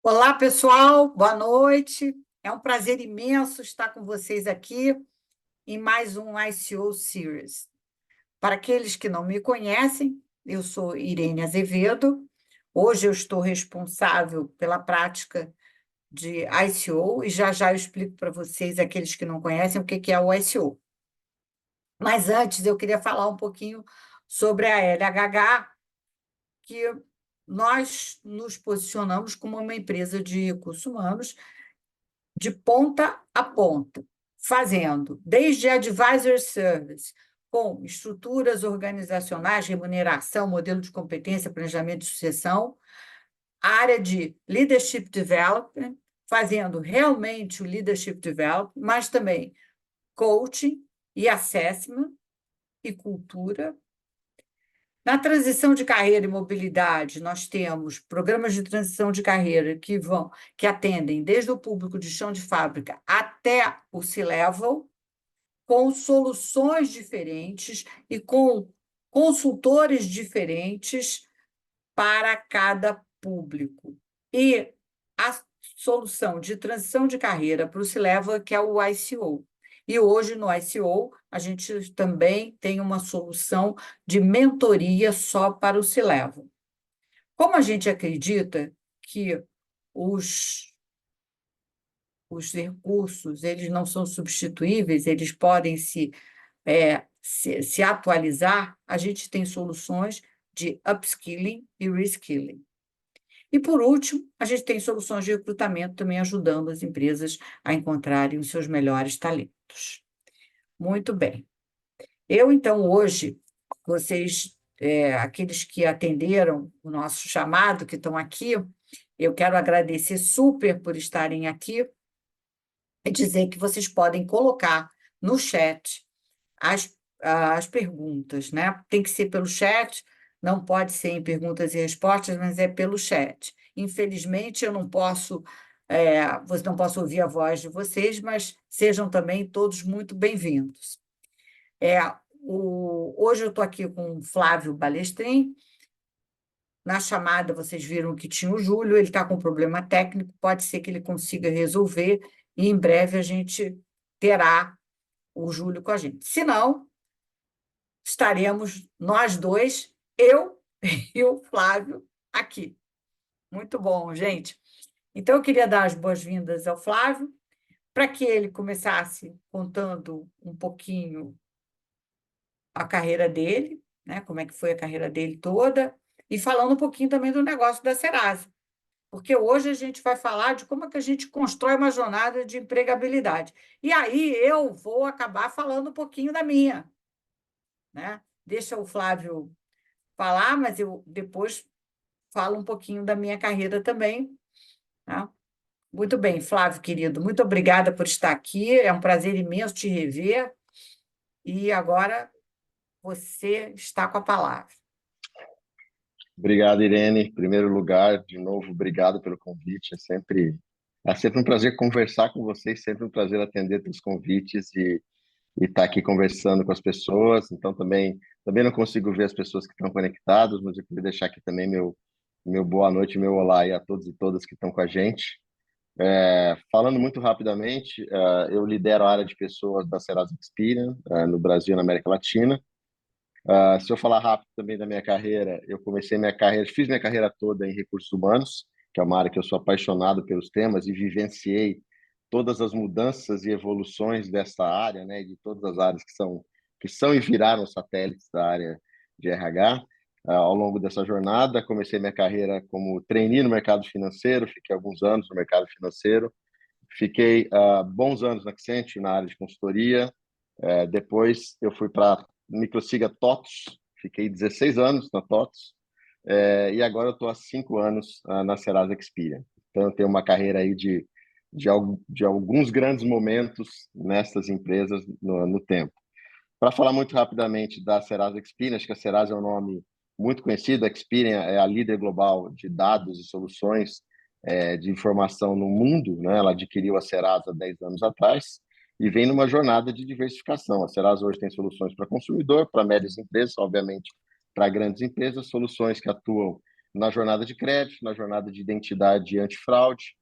Olá, pessoal, boa noite. É um prazer imenso estar com vocês aqui em mais um ICO Series. Para aqueles que não me conhecem, eu sou Irene Azevedo. Hoje eu estou responsável pela prática de ICO e já já eu explico para vocês, aqueles que não conhecem, o que é o ICO. Mas antes eu queria falar um pouquinho sobre a LHH, que nós nos posicionamos como uma empresa de recursos humanos de ponta a ponta, fazendo desde advisor service, com estruturas organizacionais, remuneração, modelo de competência, planejamento de sucessão, a área de leadership development, fazendo realmente o leadership development, mas também coaching e assessment e cultura. Na transição de carreira e mobilidade, nós temos programas de transição de carreira que atendem desde o público de chão de fábrica até o C-level, com soluções diferentes e com consultores diferentes para cada público. E a solução de transição de carreira para o C-level, que é o ICO. E hoje, no ICO, a gente também tem uma solução de mentoria só para o C-level. Como a gente acredita que os, os recursos eles não são substituíveis, eles podem se atualizar, a gente tem soluções de upskilling e reskilling. E, por último, a gente tem soluções de recrutamento também ajudando as empresas a encontrarem os seus melhores talentos. Muito bem. Eu, então, hoje, aqueles que atenderam o nosso chamado, que estão aqui, eu quero agradecer super por estarem aqui e dizer que vocês podem colocar no chat as perguntas, né? Tem que ser pelo chat, não pode ser em perguntas e respostas, mas é pelo chat. Infelizmente, eu não posso, você não posso ouvir a voz de vocês, mas sejam também todos muito bem-vindos. É, hoje eu estou aqui com o Flávio Balestrin. Na chamada, vocês viram que tinha o Júlio, ele está com problema técnico, pode ser que ele consiga resolver, e em breve a gente terá o Júlio com a gente. Se não, estaremos nós dois, eu e o Flávio, aqui. Muito bom, gente. Então, eu queria dar as boas-vindas ao Flávio, para que ele começasse contando um pouquinho a carreira dele, né? Como é que foi a carreira dele toda, e falando um pouquinho também do negócio da Serasa, porque hoje a gente vai falar de como é que a gente constrói uma jornada de empregabilidade. E aí eu vou acabar falando um pouquinho da minha, né? Deixa o Flávio falar, mas eu depois falo um pouquinho da minha carreira também, tá? Muito bem, Flávio, querido, muito obrigada por estar aqui. É um prazer imenso te rever. E agora você está com a palavra. Obrigado, Irene. Em primeiro lugar, de novo, obrigado pelo convite. É sempre um prazer conversar com vocês, sempre um prazer atender os convites e estar aqui conversando com as pessoas. Então, também não consigo ver as pessoas que estão conectadas, mas eu queria deixar aqui também meu boa noite, meu olá aí a todos e todas que estão com a gente. Falando muito rapidamente, eu lidero a área de pessoas da Serasa Experian, no Brasil e na América Latina. Se eu falar rápido também da minha carreira, fiz minha carreira toda em recursos humanos, que é uma área que eu sou apaixonado pelos temas e vivenciei todas as mudanças e evoluções dessa área, né, de todas as áreas que são e viraram satélites da área de RH. Ao longo dessa jornada, comecei minha carreira como trainee no mercado financeiro, fiquei alguns anos no mercado financeiro, fiquei bons anos na Accenture, na área de consultoria. Depois eu fui para Microsiga TOTVS, fiquei 16 anos na TOTVS, e agora eu estou há 5 anos na Serasa Experian. Então eu tenho uma carreira aí de alguns grandes momentos nessas empresas no tempo. Para falar muito rapidamente da Serasa Experian, acho que a Serasa é um nome muito conhecido. A Experian é a líder global de dados e soluções de informação no mundo, né? Ela adquiriu a Serasa 10 anos atrás e vem numa jornada de diversificação. A Serasa hoje tem soluções para consumidor, para médias empresas, obviamente para grandes empresas, soluções que atuam na jornada de crédito, na jornada de identidade antifraude,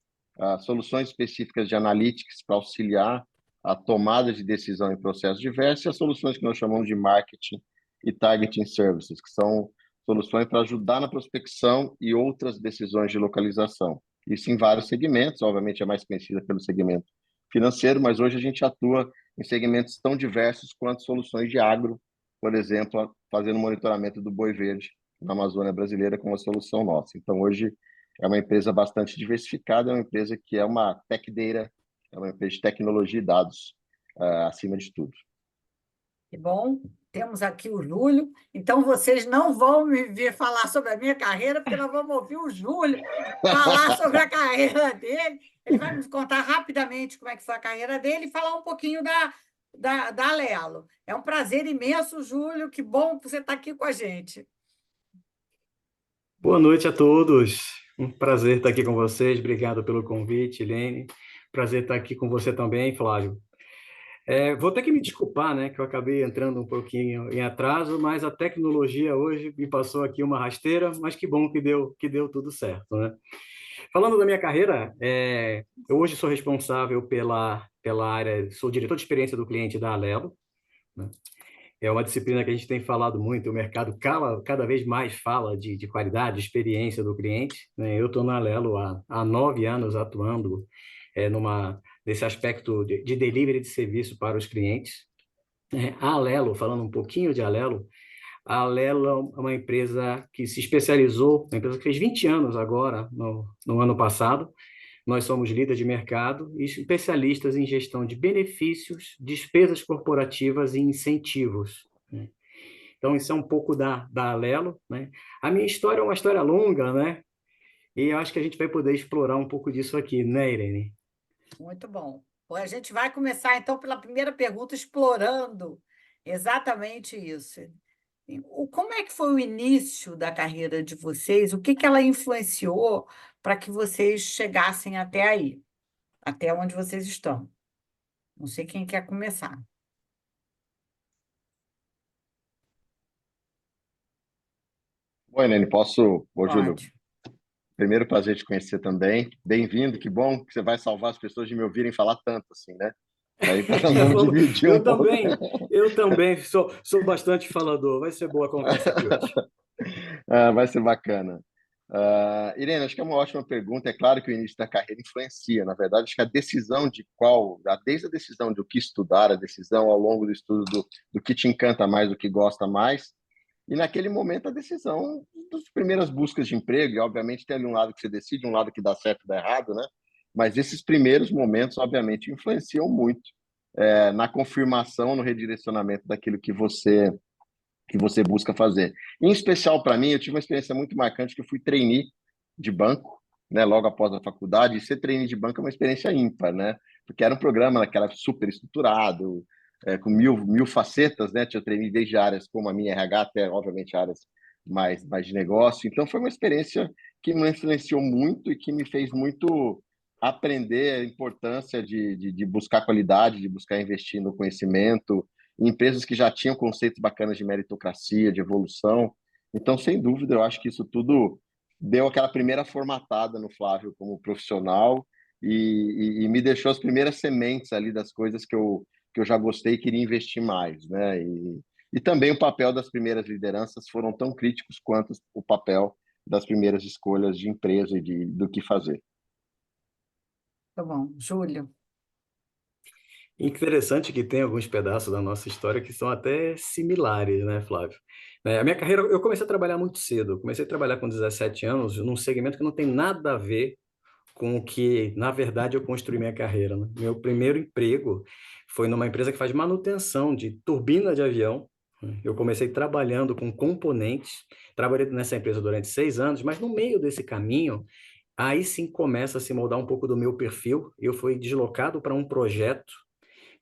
soluções específicas de analytics para auxiliar a tomada de decisão em processos diversos e as soluções que nós chamamos de marketing e targeting services, que são soluções para ajudar na prospecção e outras decisões de localização. Isso em vários segmentos, obviamente é mais conhecida pelo segmento financeiro, mas hoje a gente atua em segmentos tão diversos quanto soluções de agro, por exemplo, fazendo monitoramento do boi verde na Amazônia brasileira com uma solução nossa. Então, hoje é uma empresa bastante diversificada, é uma empresa que é uma tech data, é uma empresa de tecnologia e dados, acima de tudo. Que bom, temos aqui o Júlio. Então, vocês não vão me ver falar sobre a minha carreira, porque nós vamos ouvir o Júlio falar sobre a carreira dele. Ele vai nos contar rapidamente como é que foi a carreira dele e falar um pouquinho da Alelo. É um prazer imenso, Júlio. Que bom que você está aqui com a gente. Boa noite a todos. Um prazer estar aqui com vocês. Obrigado pelo convite, Helene. Prazer estar aqui com você também, Flávio. Vou ter que me desculpar, né, que eu acabei entrando um pouquinho em atraso, mas a tecnologia hoje me passou aqui uma rasteira, mas que bom que deu tudo certo, né? Falando da minha carreira, eu hoje sou responsável pela área, sou diretor de experiência do cliente da Alelo, né? É uma disciplina que a gente tem falado muito, o mercado cada vez mais fala de qualidade, de experiência do cliente, né? Eu estou na Alelo há 9 anos atuando nesse aspecto de delivery de serviço para os clientes. A Alelo, falando um pouquinho de Alelo, a Alelo é uma empresa que se especializou, uma empresa que fez 20 anos agora, no ano passado. Nós somos líderes de mercado e especialistas em gestão de benefícios, despesas corporativas e incentivos, né? Então, isso é um pouco da Alelo, né? A minha história é uma história longa, né? E eu acho que a gente vai poder explorar um pouco disso aqui, né, Irene? Muito bom. Bom, a gente vai começar, então, pela primeira pergunta, explorando exatamente isso. Como é que foi o início da carreira de vocês? O que que ela influenciou para que vocês chegassem até aí, até onde vocês estão? Não sei quem quer começar. Oi, Nene, posso? Ô, Júlio, Pode. primeiro prazer te conhecer também. Bem-vindo, que bom que você vai salvar as pessoas de me ouvirem falar tanto assim, né? Aí vamos dividir um Eu pouco. também, eu também sou bastante falador. Vai ser boa a conversa aqui hoje. Vai ser bacana. Irene, acho que é uma ótima pergunta. É claro que o início da carreira influencia. Na verdade, acho que a decisão desde a decisão do que estudar, a decisão ao longo do estudo do que te encanta mais, do que gosta mais, e naquele momento a decisão das primeiras buscas de emprego, e obviamente tem ali um lado que você decide, um lado que dá certo e dá errado, né? Mas esses primeiros momentos, obviamente, influenciam muito na confirmação, no redirecionamento daquilo que você busca fazer. Em especial para mim, eu tive uma experiência muito marcante que eu fui trainee de banco, né, logo após a faculdade, e ser trainee de banco é uma experiência ímpar, né? Porque era um programa que era super estruturado, com mil facetas, né? Tinha trainee desde áreas como a minha RH até, obviamente, áreas mais de negócio. Então, foi uma experiência que me influenciou muito e que me fez muito aprender a importância de buscar qualidade, de buscar investir no conhecimento, em empresas que já tinham conceitos bacanas de meritocracia, de evolução. Então, sem dúvida, eu acho que isso tudo deu aquela primeira formatada no Flávio como profissional e me deixou as primeiras sementes ali das coisas que eu já gostei e queria investir mais, né? E também o papel das primeiras lideranças foram tão críticos quanto o papel das primeiras escolhas de empresa e do que fazer. Tá bom. Júlio. Interessante que tem alguns pedaços da nossa história que são até similares, né, Flávio? A minha carreira, eu comecei a trabalhar muito cedo. Eu comecei a trabalhar com 17 anos num segmento que não tem nada a ver com o que, na verdade, eu construí minha carreira, né? Meu primeiro emprego foi numa empresa que faz manutenção de turbina de avião. Eu comecei trabalhando com componentes, trabalhei nessa empresa durante 6 anos, mas no meio desse caminho, aí sim começa a se moldar um pouco do meu perfil. Eu fui deslocado para um projeto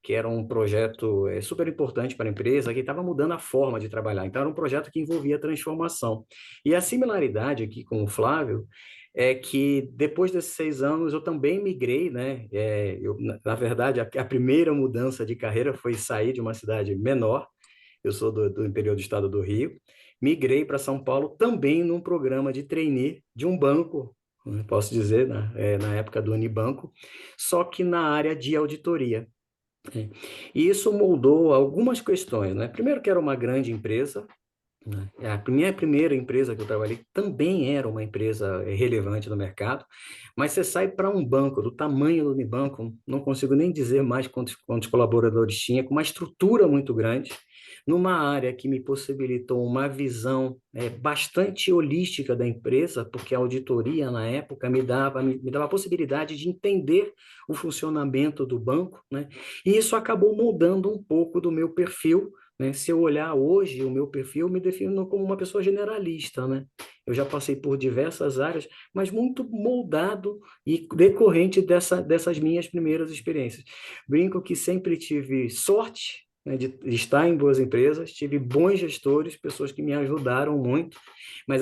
que era um projeto super importante para a empresa, que estava mudando a forma de trabalhar. Então, era um projeto que envolvia transformação. E a similaridade aqui com o Flávio é que depois desses 6 anos eu também migrei, né? Na verdade, a primeira mudança de carreira foi sair de uma cidade menor. Eu sou do interior do estado do Rio. migrei para São Paulo também num programa de trainee de um banco, posso dizer, na época do Unibanco, só que na área de auditoria. E isso moldou algumas questões, né? Primeiro que era uma grande empresa, né? A minha primeira empresa que eu trabalhei também era uma empresa relevante no mercado, mas você sai para um banco do tamanho do Unibanco, não consigo nem dizer mais quantos colaboradores tinha, com uma estrutura muito grande, numa área que me possibilitou uma visão bastante holística da empresa, porque a auditoria, na época, me dava a possibilidade de entender o funcionamento do banco, né? E isso acabou moldando um pouco do meu perfil, né? Se eu olhar hoje o meu perfil, eu me defino como uma pessoa generalista, né? Eu já passei por diversas áreas, mas muito moldado e decorrente dessas minhas primeiras experiências. Brinco que sempre tive sorte, né, de estar em boas empresas, tive bons gestores, pessoas que me ajudaram muito, mas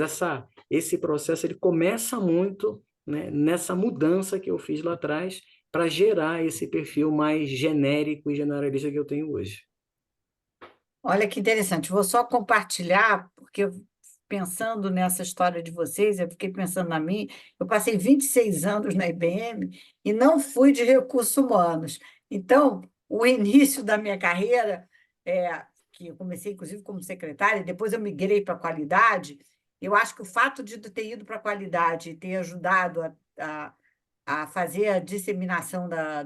esse processo ele começa muito, né, nessa mudança que eu fiz lá atrás para gerar esse perfil mais genérico e generalista que eu tenho hoje. Olha que interessante. Vou só compartilhar, porque pensando nessa história de vocês, eu fiquei pensando na minha. Eu passei 26 anos na IBM e não fui de recursos humanos. Então, o início da minha carreira, que eu comecei, inclusive, como secretária, depois eu migrei para a qualidade. Eu acho que o fato de eu ter ido para a qualidade e ter ajudado a fazer a disseminação da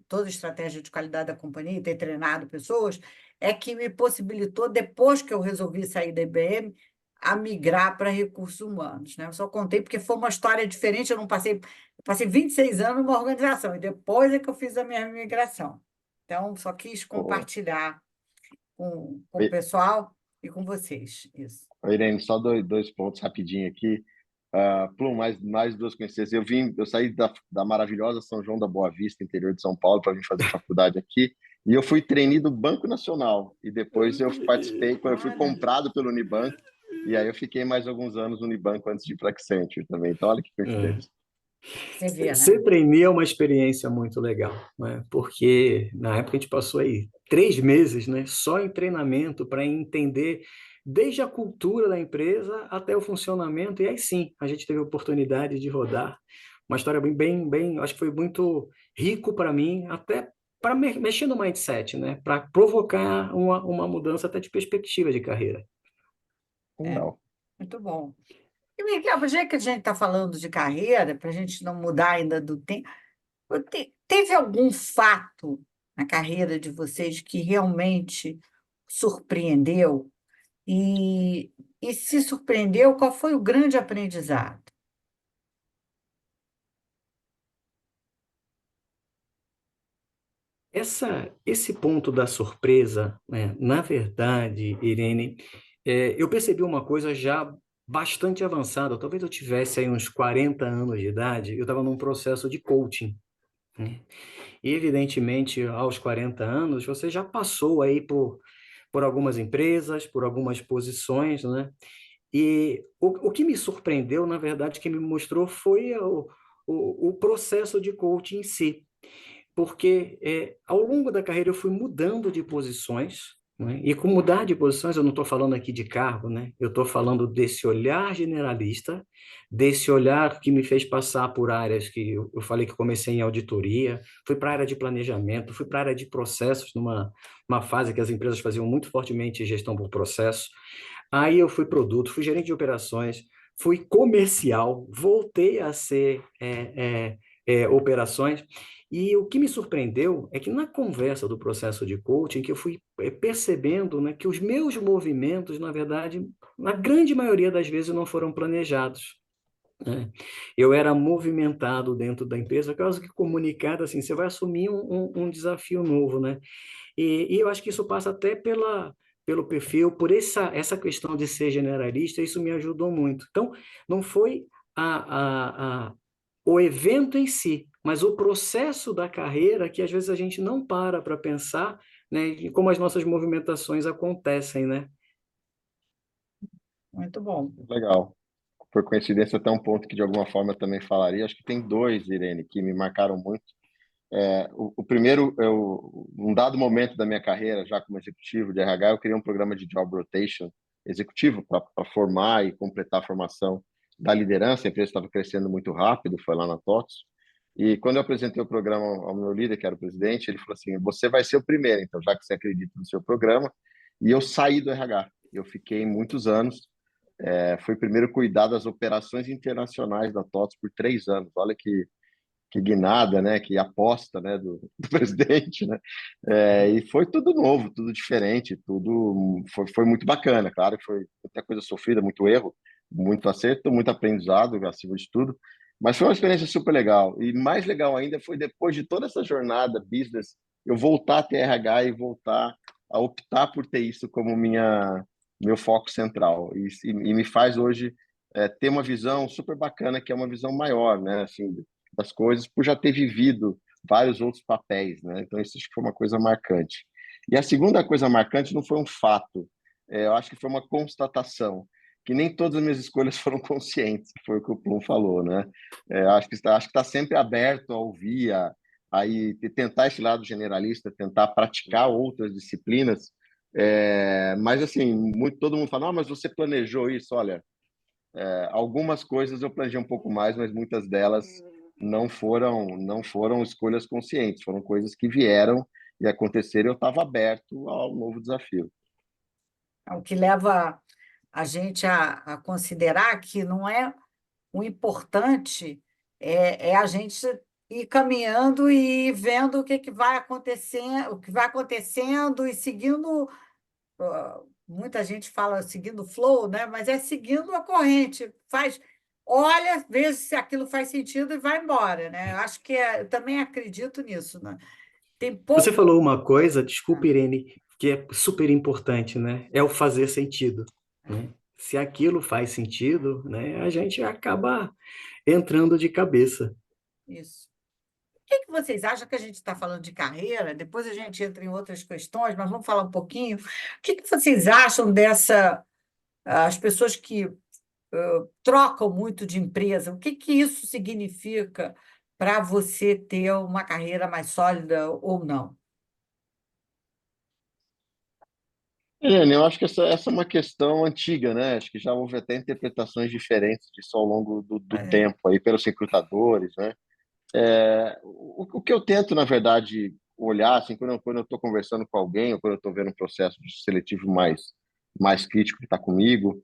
toda a estratégia de qualidade da companhia e ter treinado pessoas, é que me possibilitou, depois que eu resolvi sair da IBM, a migrar para recursos humanos, né? Eu só contei porque foi uma história diferente, eu passei 26 anos numa organização, e depois é que eu fiz a minha migração. Então, só quis Ô, compartilhar com o pessoal e com vocês, isso. Irene, só dois pontos rapidinho aqui. Plum, mais duas coincidências. Eu saí da maravilhosa São João da Boa Vista, interior de São Paulo, para vir fazer faculdade aqui. E eu fui trainee do Banco Nacional. E depois eu participei, quando eu fui Olha, comprado pelo Unibanco. E aí eu fiquei mais alguns anos no Unibanco antes de ir para a Accenture também. Então, olha que É. coincidência. você vê, Ser né? trainee é uma experiência muito legal, né? Porque na época a gente passou aí 3 meses, né, só em treinamento para entender desde a cultura da empresa até o funcionamento, e aí sim, a gente teve a oportunidade de rodar. Uma história acho que foi muito rico para mim, até para mexer no mindset, né, para provocar uma mudança até de perspectiva de carreira. É, Legal. muito bom. E, Miguel, já que a gente está falando de carreira, para a gente não mudar ainda do tempo, teve algum fato na carreira de vocês que realmente surpreendeu? E se surpreendeu, qual foi o grande aprendizado? Esse ponto da surpresa, né, na verdade, Irene, eu percebi uma coisa já bastante avançada. Talvez eu tivesse aí uns 40 anos de idade, eu estava num processo de coaching, né? E, evidentemente, aos 40 anos, você já passou aí por algumas empresas, por algumas posições, né? E o que me surpreendeu, na verdade, que me mostrou foi o processo de coaching em si, porque ao longo da carreira eu fui mudando de posições, né? E com mudar de posições eu não estou falando aqui de cargo, né? Eu estou falando desse olhar generalista, desse olhar que me fez passar por áreas que eu falei que comecei em auditoria, fui para a área de planejamento, fui para a área de processos, numa fase que as empresas faziam muito fortemente gestão por processo. Aí eu fui produto, fui gerente de operações, fui comercial, voltei a ser operações. E o que me surpreendeu é que na conversa do processo de coaching, que eu fui percebendo, né, que os meus movimentos, na verdade, na grande maioria das vezes não foram planejados, né? Eu era movimentado dentro da empresa, quase que comunicado assim, você vai assumir um desafio novo, né? E eu acho que isso passa até pelo perfil, por essa questão de ser generalista, isso me ajudou muito. Então, não foi o evento em si, mas o processo da carreira que às vezes a gente não para pensar, né, e como as nossas movimentações acontecem, né? Muito bom. Legal. Por coincidência, até um ponto que de alguma forma eu também falaria. Acho que tem dois, Irene, que me marcaram muito. O primeiro, um dado momento da minha carreira, já como executivo de RH, eu criei um programa de job rotation executivo para formar e completar a formação da liderança. A empresa estava crescendo muito rápido, foi lá na TOTS. E quando eu apresentei o programa ao meu líder, que era o presidente, ele falou assim: você vai ser o primeiro, então, já que você acredita no seu programa. E eu saí do RH. Eu fiquei muitos anos. Fui primeiro cuidar das operações internacionais da TOTS por 3 anos. Olha que guinada, né? Que aposta, né? Do presidente, né? E foi tudo novo, tudo diferente, tudo foi muito bacana. Claro que foi muita coisa sofrida, muito erro, muito acerto, muito aprendizado, acima de tudo. Mas foi uma experiência super legal. E mais legal ainda foi depois de toda essa jornada business, eu voltar a ter RH e voltar a optar por ter isso como meu foco central. E me faz hoje ter uma visão super bacana, que é uma visão maior, né? Assim, das coisas, por já ter vivido vários outros papéis, né? Então, isso acho que foi uma coisa marcante. E a segunda coisa marcante não foi um fato, eu acho que foi uma constatação, que nem todas as minhas escolhas foram conscientes, que foi o que o Plum falou, né? Acho que está sempre aberto a ouvir, a tentar esse lado generalista, tentar praticar outras disciplinas, mas assim, todo mundo fala, não, mas você planejou isso? Olha, algumas coisas eu planejei um pouco mais, mas muitas delas não foram escolhas conscientes, foram coisas que vieram e aconteceram e eu estava aberto ao novo desafio. O que leva a gente a considerar que não é o importante é a gente ir caminhando e vendo o que vai acontecendo, o que vai acontecendo e seguindo. Muita gente fala seguindo o flow, né? Mas é seguindo a corrente. Olha, vê se aquilo faz sentido e vai embora, né? Eu acho que eu também acredito nisso, né? Tem Você pouco. falou uma coisa, desculpe, Irene, que é super importante, né? É o fazer sentido, né? Se aquilo faz sentido, né, a gente acaba entrando de cabeça. Isso. O que vocês acham que a gente está falando de carreira? Depois a gente entra em outras questões, mas vamos falar um pouquinho. O que vocês acham as pessoas que trocam muito de empresa? O que isso significa para você ter uma carreira mais sólida ou não? Helene, eu acho que essa é uma questão antiga, né? Acho que já houve até interpretações diferentes disso ao longo do É, tempo, aí pelos recrutadores, né? O que eu tento, na verdade, olhar, assim, quando eu estou conversando com alguém, ou quando eu estou vendo um processo de seletivo mais crítico que está comigo,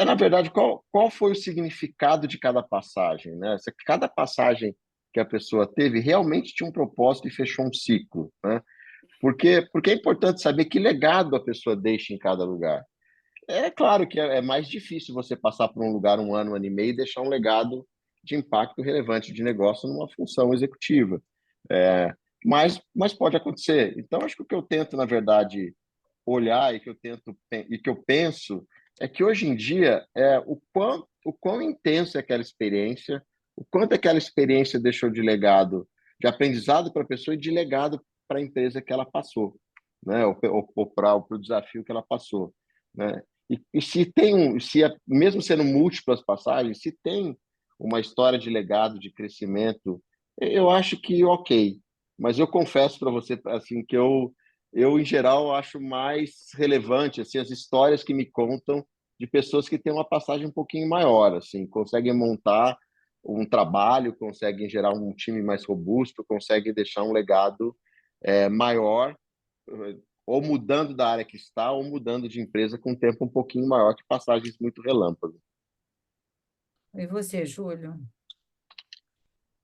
na verdade, qual foi o significado de cada passagem, né? Se cada passagem que a pessoa teve realmente tinha um propósito e fechou um ciclo, né? Porque é importante saber que legado a pessoa deixa em cada lugar. É claro que é mais difícil você passar por um lugar um ano e meio e deixar um legado de impacto relevante de negócio numa função executiva. Mas pode acontecer. Então, acho que o que eu tento, na verdade, olhar e que eu penso é que hoje em dia o quão intenso é aquela experiência, o quanto aquela experiência deixou de legado, de aprendizado para a pessoa e de legado para a empresa que ela passou, né? Ou para o desafio que ela passou, né? E mesmo sendo múltiplas passagens, se tem uma história de legado, de crescimento, eu acho que ok. Mas eu confesso para você assim que eu em geral acho mais relevante assim as histórias que me contam de pessoas que têm uma passagem um pouquinho maior, assim, conseguem montar um trabalho, conseguem gerar um time mais robusto, conseguem deixar um legado maior, ou mudando da área que está, ou mudando de empresa com um tempo um pouquinho maior que passagens muito relâmpago. E você, Júlio?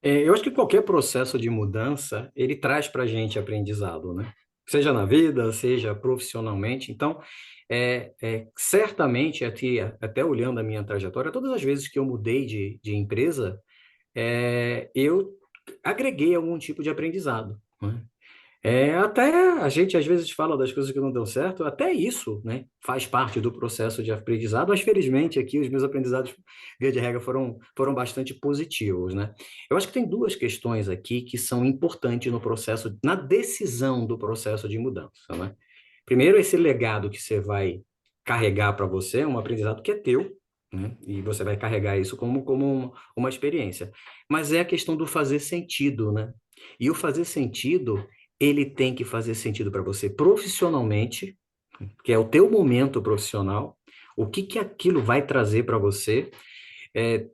Eu acho que qualquer processo de mudança, ele traz para a gente aprendizado, né? Seja na vida, seja profissionalmente. Então, certamente, até olhando a minha trajetória, todas as vezes que eu mudei de empresa, eu agreguei algum tipo de aprendizado, né? Até a gente às vezes fala das coisas que não deu certo, até isso, né, faz parte do processo de aprendizado, mas felizmente aqui os meus aprendizados, via de regra, foram bastante positivos, né? Eu acho que tem duas questões aqui que são importantes no processo, na decisão do processo de mudança, né? Primeiro, esse legado que você vai carregar para você, é um aprendizado que é teu, né? E você vai carregar isso como uma experiência. Mas é a questão do fazer sentido, né? E o fazer sentido ele tem que fazer sentido para você profissionalmente, que é o teu momento profissional, O que que aquilo vai trazer para você?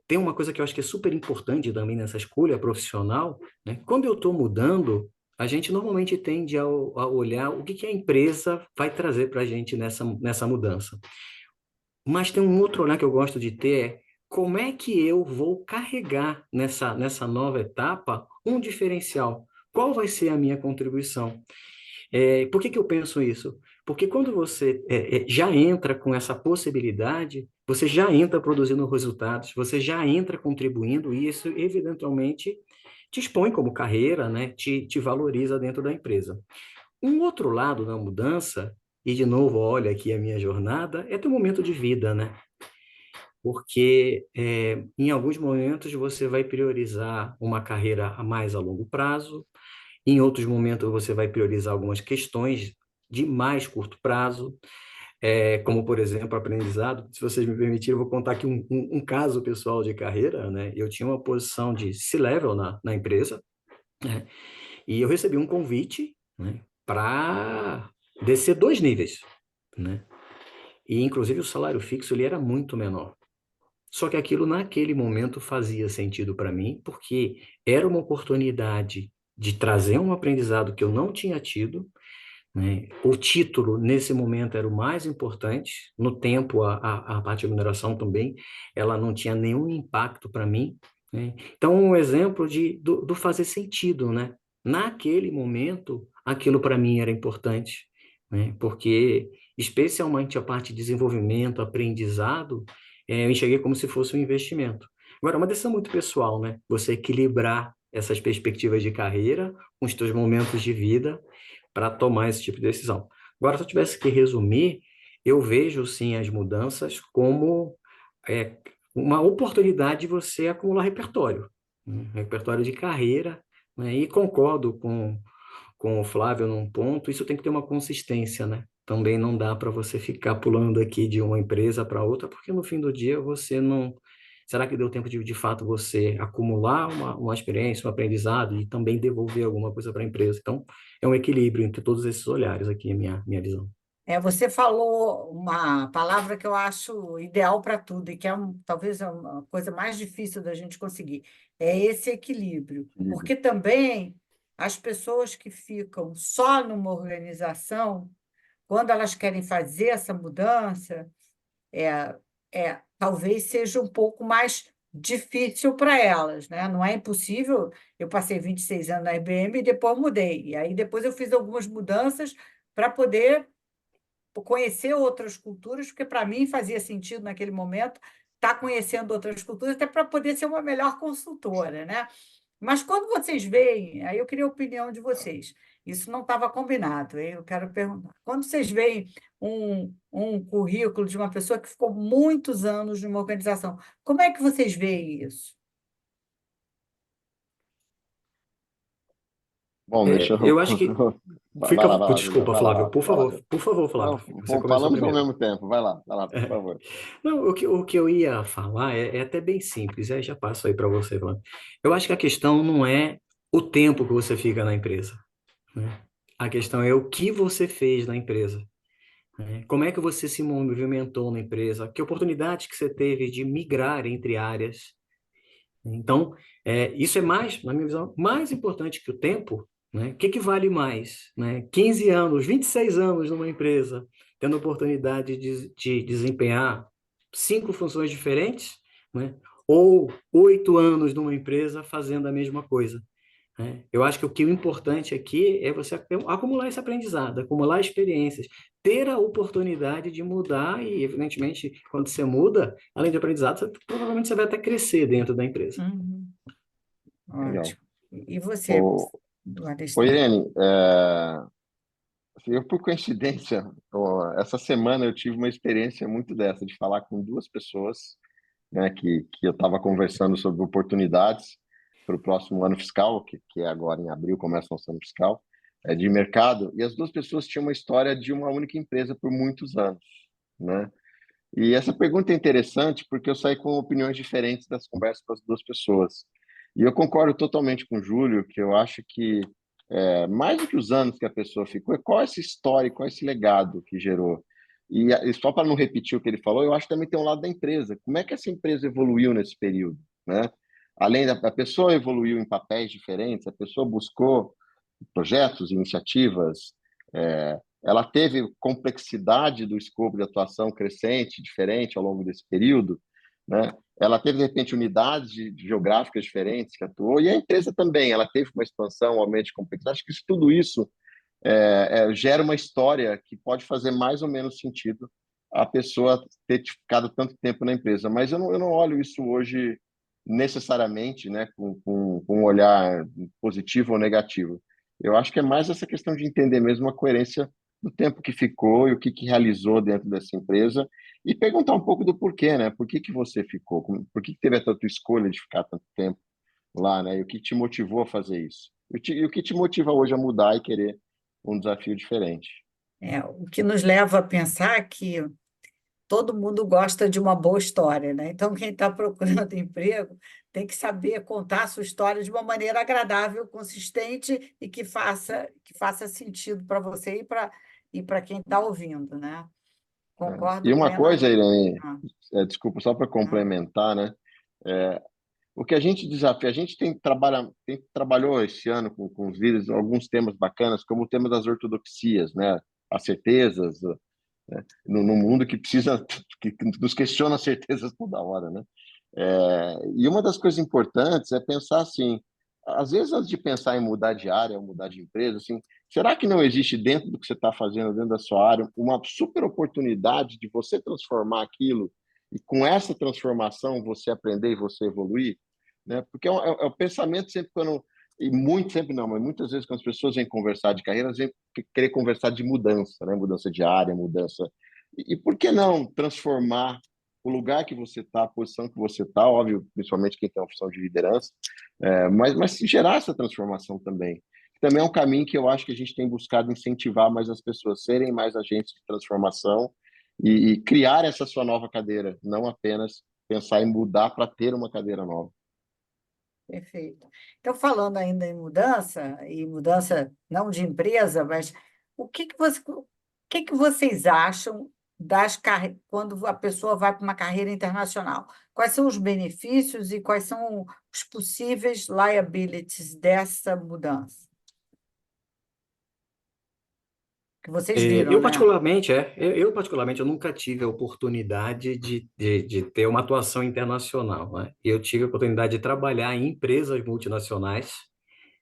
Tem uma coisa que eu acho que é super importante também nessa escolha profissional, né? Quando eu estou mudando, a gente normalmente tende a olhar o que que a empresa vai trazer para a gente nessa mudança. Mas tem um outro olhar que eu gosto de ter, como é que eu vou carregar nessa nova etapa um diferencial? Qual vai ser a minha contribuição? Por que que eu penso isso? Porque quando você já entra com essa possibilidade, você já entra produzindo resultados, você já entra contribuindo, e isso eventualmente te expõe como carreira, né? Te valoriza dentro da empresa. Um outro lado da mudança, e de novo, olha aqui a minha jornada, é teu momento de vida, né? Porque em alguns momentos você vai priorizar uma carreira a mais a longo prazo, em outros momentos, você vai priorizar algumas questões de mais curto prazo, como, por exemplo, aprendizado. Se vocês me permitirem, eu vou contar aqui um caso pessoal de carreira, né? Eu tinha uma posição de C-level na empresa, né? E eu recebi um convite, né, para descer 2 níveis, né? E, inclusive, o salário fixo ele era muito menor. Só que aquilo, naquele momento, fazia sentido para mim, porque era uma oportunidade de trazer um aprendizado que eu não tinha tido, né? O título, nesse momento, era o mais importante. No tempo, a parte de remuneração também, ela não tinha nenhum impacto para mim, né? Então, um exemplo do fazer sentido, né? Naquele momento, aquilo para mim era importante, né? Porque, especialmente a parte de desenvolvimento, aprendizado, eu enxerguei como se fosse um investimento. Agora, é uma decisão muito pessoal, né? Você equilibrar essas perspectivas de carreira com os seus momentos de vida, para tomar esse tipo de decisão. Agora, se eu tivesse que resumir, eu vejo sim as mudanças como é, uma oportunidade de você acumular repertório, né? Repertório de carreira, né? E concordo com o Flávio num ponto, isso tem que ter uma consistência, né? Também não dá para você ficar pulando aqui de uma empresa para outra, porque no fim do dia você não. Será que deu tempo de fato você acumular uma experiência, um aprendizado e também devolver alguma coisa para a empresa? Então, é um equilíbrio entre todos esses olhares aqui, minha visão. Você falou uma palavra que eu acho ideal para tudo e que talvez é uma coisa mais difícil da gente conseguir, é esse equilíbrio. Porque também as pessoas que ficam só numa organização, quando elas querem fazer essa mudança, talvez seja um pouco mais difícil para elas, né? Não é impossível. Eu passei 26 anos na IBM e depois mudei. E aí depois eu fiz algumas mudanças para poder conhecer outras culturas, porque para mim fazia sentido naquele momento estar conhecendo outras culturas, até para poder ser uma melhor consultora, né? Mas quando vocês veem, aí eu queria a opinião de vocês. Isso não estava combinado, hein? Eu quero perguntar. Quando vocês veem um currículo de uma pessoa que ficou muitos anos numa organização, como é que vocês veem isso? Bom, deixa Eu acho que Vai lá, vai lá, Julião, Desculpa, vai lá, Flávio, vai lá. por favor, Não, Flávio, você começou falamos ao primeiro. mesmo tempo, vai lá, por favor. Não, o que eu ia falar é até bem simples, aí já passo aí para você, Flávio. Eu acho que a questão não é o tempo que você fica na empresa, né? A questão é o que você fez na empresa, né? Como é que você se movimentou na empresa? Que oportunidades que você teve de migrar entre áreas? Então, isso é mais, na minha visão, mais importante que o tempo, né? O que que vale mais, né? 15 anos, 26 anos numa empresa, tendo a oportunidade de desempenhar 5 funções diferentes, né? Ou 8 anos numa empresa fazendo a mesma coisa, né? Eu acho que o importante aqui é você acumular esse aprendizado, acumular experiências, ter a oportunidade de mudar e, evidentemente, quando você muda, além de aprendizado, provavelmente você vai até crescer dentro da empresa. Uhum. Legal. Ótimo. E você, Ô, Alexandre? Irene, assim, eu, por coincidência, essa semana eu tive uma experiência muito dessa, de falar com duas pessoas, né, que eu estava conversando sobre oportunidades para o próximo ano fiscal, que é agora em abril, começa o nosso ano fiscal, de mercado, e as duas pessoas tinham uma história de uma única empresa por muitos anos, né? E essa pergunta é interessante porque eu saí com opiniões diferentes das conversas com as duas pessoas. E eu concordo totalmente com o Júlio, que eu acho que mais do que os anos que a pessoa ficou, é qual essa história, qual esse legado que gerou. E só para não repetir o que ele falou, eu acho que também tem um lado da empresa. Como é que essa empresa evoluiu nesse período, né? Além da pessoa evoluiu em papéis diferentes, a pessoa buscou projetos, iniciativas, ela teve complexidade do escopo de atuação crescente, diferente ao longo desse período, né? Ela teve, de repente, unidades geográficas diferentes que atuou, e a empresa também, ela teve uma expansão, um aumento de complexidade. Acho que tudo isso gera uma história que pode fazer mais ou menos sentido a pessoa ter ficado tanto tempo na empresa. Mas eu não olho isso hoje necessariamente, né, com um olhar positivo ou negativo. Eu acho que é mais essa questão de entender mesmo a coerência do tempo que ficou e o que realizou dentro dessa empresa e perguntar um pouco do porquê, né? Por que você ficou? Por que teve a tua escolha de ficar tanto tempo lá, né? E o que te motivou a fazer isso? E o que te motiva hoje a mudar e querer um desafio diferente? O que nos leva a pensar que todo mundo gosta de uma boa história, né? Então, quem está procurando emprego tem que saber contar a sua história de uma maneira agradável, consistente e que faça sentido para você e para quem está ouvindo, né? E Concordo uma coisa, plenamente. Irene, Ah, desculpa, só para ah, complementar, né? É, o que a gente desafia, a gente trabalhou esse ano com os líderes alguns temas bacanas, como o tema das ortodoxias, né? As certezas, né? No mundo que precisa, que nos questiona as certezas toda hora, né? E uma das coisas importantes é pensar assim, às vezes antes de pensar em mudar de área ou mudar de empresa, assim, será que não existe dentro do que você está fazendo, dentro da sua área, uma super oportunidade de você transformar aquilo e com essa transformação você aprender e você evoluir, né? Porque é o pensamento sempre quando e muito sempre não, mas muitas vezes quando as pessoas vêm conversar de carreira, elas vêm querer conversar de mudança, né? Mudança de área, mudança. E por que não transformar o lugar que você está, a posição que você está, óbvio, principalmente quem tem uma função de liderança, mas gerar essa transformação também. Também é um caminho que eu acho que a gente tem buscado incentivar mais as pessoas, serem mais agentes de transformação e criar essa sua nova cadeira, não apenas pensar em mudar para ter uma cadeira nova. perfeito. Então, falando ainda em mudança, e mudança não de empresa, mas o que que vocês acham quando a pessoa vai para uma carreira internacional? Quais são os benefícios e quais são os possíveis liabilities dessa mudança? Que vocês viram, Eu né? particularmente, eu nunca tive a oportunidade de ter uma atuação internacional, né? Eu tive a oportunidade de trabalhar em empresas multinacionais,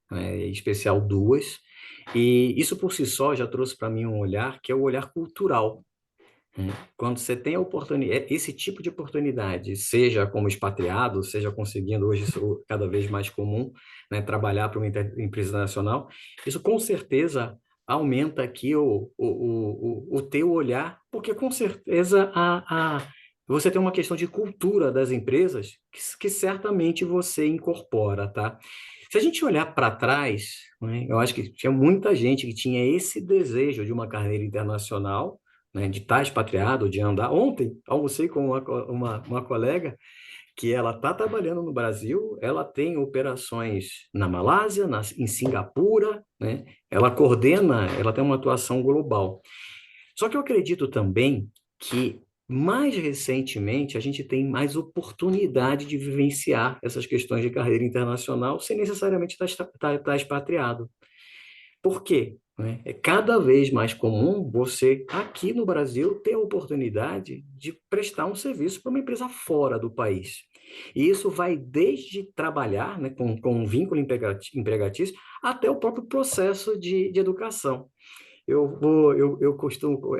né, em especial duas, e isso por si só já trouxe para mim um olhar que é o olhar cultural, né? Quando você tem a oportunidade, esse tipo de oportunidade, seja como expatriado, seja conseguindo hoje isso cada vez mais comum, né, trabalhar para uma empresa nacional, isso com certeza aumenta aqui o teu olhar, porque com certeza você tem uma questão de cultura das empresas que certamente você incorpora, tá? Se a gente olhar para trás, né, eu acho que tinha muita gente que tinha esse desejo de uma carreira internacional, né, de estar expatriado, de andar. Ontem, almocei com uma colega que ela está trabalhando no Brasil, ela tem operações na Malásia, em Singapura, né? Ela coordena, ela tem uma atuação global. Só que eu acredito também que, mais recentemente, a gente tem mais oportunidade de vivenciar essas questões de carreira internacional sem necessariamente estar expatriado. Por quê? Né? É cada vez mais comum você, aqui no Brasil, ter a oportunidade de prestar um serviço para uma empresa fora do país. E isso vai desde trabalhar, né, com um vínculo empregatício até o próprio processo de educação. Eu costumo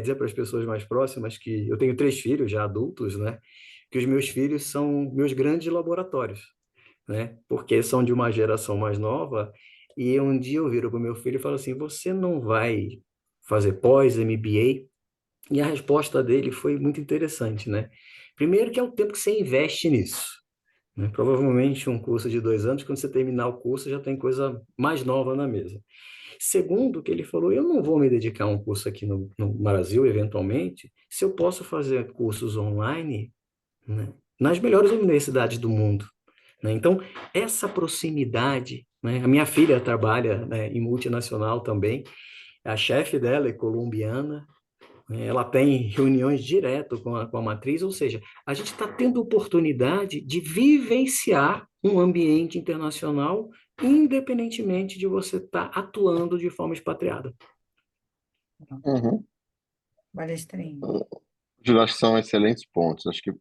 dizer para as pessoas mais próximas que eu tenho 3 filhos já adultos, né? Que os meus filhos são meus grandes laboratórios, né? Porque são de uma geração mais nova. E um dia eu viro para o meu filho e falo assim: você não vai fazer pós, MBA? E a resposta dele foi muito interessante, né? Primeiro, que é o tempo que você investe nisso, né? Provavelmente um curso de 2 anos, quando você terminar o curso, já tem coisa mais nova na mesa. Segundo, que ele falou: eu não vou me dedicar a um curso aqui no Brasil, eventualmente, se eu posso fazer cursos online, né, nas melhores universidades do mundo, né? Então, essa proximidade, né? A minha filha trabalha, né, em multinacional também, a chefe dela é colombiana, ela tem reuniões direto com a matriz, ou seja, a gente está tendo oportunidade de vivenciar um ambiente internacional, independentemente de você estar atuando de forma expatriada. Uhum. Palestrinha. Eu acho que são excelentes pontos. Acho que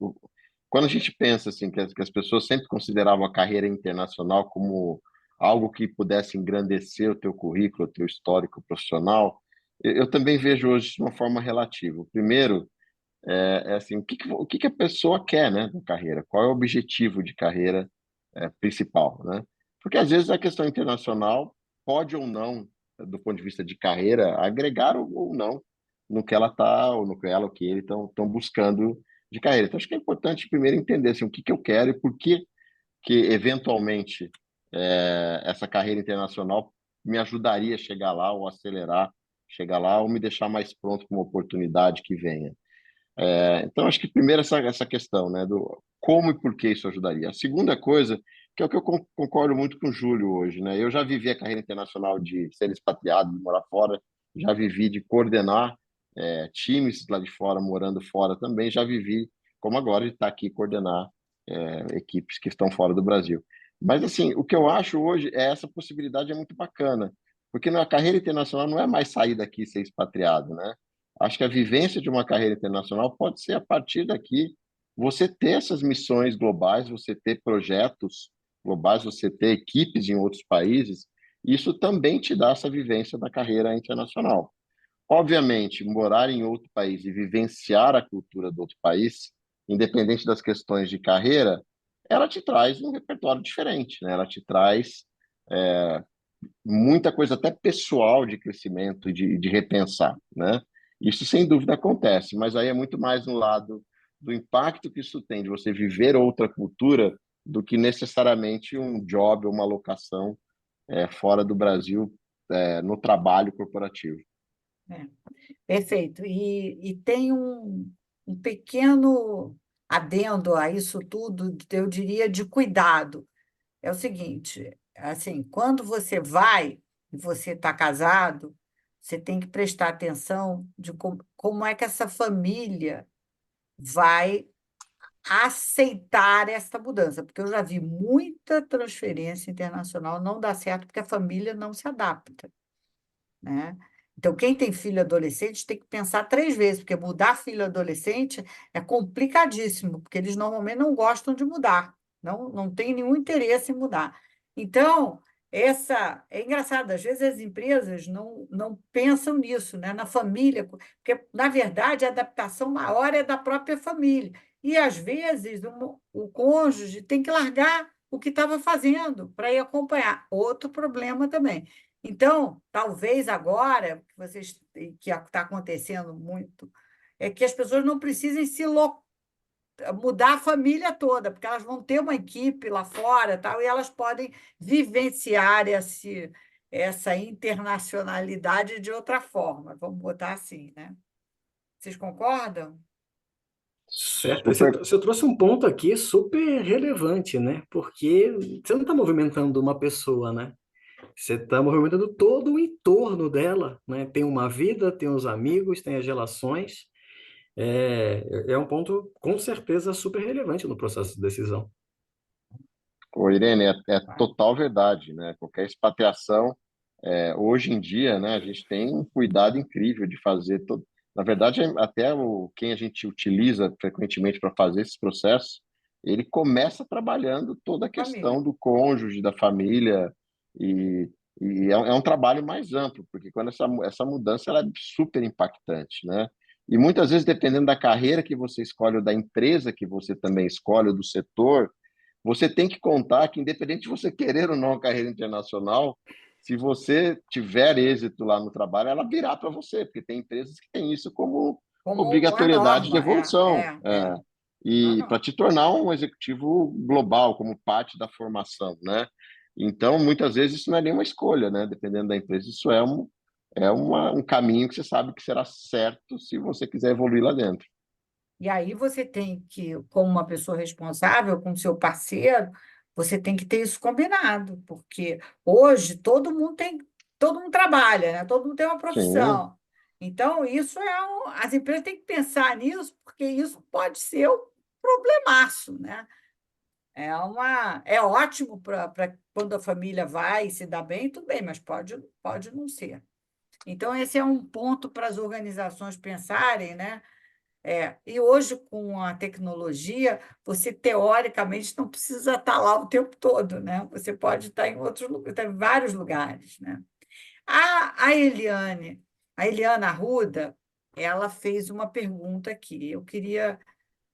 quando a gente pensa assim que as pessoas sempre consideravam a carreira internacional como algo que pudesse engrandecer o teu currículo, o teu histórico profissional, eu também vejo hoje de uma forma relativa. O primeiro é assim, o que que a pessoa quer, né, na carreira? Qual é o objetivo de carreira principal, né? Porque às vezes a questão internacional pode ou não, do ponto de vista de carreira, agregar ou não no que ela está, ou no que ela ou que ele estão buscando de carreira. Então, acho que é importante primeiro entender assim, o que que eu quero e por que eventualmente, essa carreira internacional me ajudaria a chegar lá, ou acelerar, chegar lá, ou me deixar mais pronto para uma oportunidade que venha. Então, acho que primeiro essa questão, né, do como e por que isso ajudaria. A segunda coisa, que é o que eu concordo muito com o Júlio hoje, né? Eu já vivi a carreira internacional de ser expatriado, de morar fora, já vivi de coordenar times lá de fora, morando fora também, já vivi, como agora, de estar aqui coordenar equipes que estão fora do Brasil. Mas, assim, o que eu acho hoje é essa possibilidade é muito bacana, porque na carreira internacional não é mais sair daqui e ser expatriado, né? Acho que a vivência de uma carreira internacional pode ser a partir daqui você ter essas missões globais, você ter projetos globais, você ter equipes em outros países. Isso também te dá essa vivência da carreira internacional. Obviamente, morar em outro país e vivenciar a cultura do outro país, independente das questões de carreira, ela te traz um repertório diferente, né? Ela te traz muita coisa até pessoal de crescimento e de repensar, né? Isso sem dúvida acontece, mas aí é muito mais no lado do impacto que isso tem de você viver outra cultura do que necessariamente um job ou uma locação fora do Brasil no trabalho corporativo. É, perfeito. E tem um pequeno adendo a isso tudo, eu diria, de cuidado. É o seguinte, assim, quando você vai e você está casado, você tem que prestar atenção de como é que essa família vai aceitar essa mudança, porque eu já vi muita transferência internacional não dá certo porque a família não se adapta, né? Então, quem tem filho adolescente tem que pensar 3 vezes, porque mudar filho adolescente é complicadíssimo, porque eles normalmente não gostam de mudar, não têm nenhum interesse em mudar. Então, essa é engraçado, às vezes as empresas não pensam nisso, né? Na família, porque, na verdade, a adaptação maior é da própria família. E, às vezes, o cônjuge tem que largar o que estava fazendo para ir acompanhar. Outro problema também. Então, talvez agora, que está acontecendo muito, é que as pessoas não precisem mudar a família toda, porque elas vão ter uma equipe lá fora, tal, e elas podem vivenciar essa internacionalidade de outra forma, vamos botar assim, né? Vocês concordam? Certo, Super. você trouxe um ponto aqui super relevante, né? Porque você não está movimentando uma pessoa, né? Você está movimentando todo o entorno dela, né? Tem uma vida, tem os amigos, tem as relações. É um ponto, com certeza, super relevante no processo de decisão. Ô, Irene, é Tá? total verdade, né? Qualquer expatriação, hoje em dia, né, a gente tem um cuidado incrível de fazer todo. Na verdade, até quem a gente utiliza frequentemente para fazer esses processos, ele começa trabalhando toda a Família. questão do cônjuge, da família, e, e é um trabalho mais amplo, porque quando essa mudança ela é super impactante, né? E muitas vezes, dependendo da carreira que você escolhe, ou da empresa que você também escolhe, ou do setor, você tem que contar que, independente de você querer ou não a carreira internacional, se você tiver êxito lá no trabalho, ela virá para você, porque tem empresas que têm isso como Como uma obrigatoriedade de norma, evolução. uma E para norma. te tornar um executivo global, como parte da formação, né? Então, muitas vezes isso não é nenhuma escolha, né? Dependendo da empresa, isso um caminho que você sabe que será certo se você quiser evoluir lá dentro. E aí você tem que, como uma pessoa responsável, com seu parceiro, você tem que ter isso combinado, porque hoje todo mundo trabalha, né? Todo mundo tem uma Sim, profissão. Então, as empresas têm que pensar nisso, porque isso pode ser um problemaço, né? É ótimo para quando a família vai e se dá bem, tudo bem, mas pode não ser. Então, esse é um ponto para as organizações pensarem, né? E hoje, com a tecnologia, você, teoricamente, não precisa estar lá o tempo todo, né? Você pode estar em outros lugares, estar em vários lugares, né? A Eliana Arruda, ela fez uma pergunta aqui. Eu queria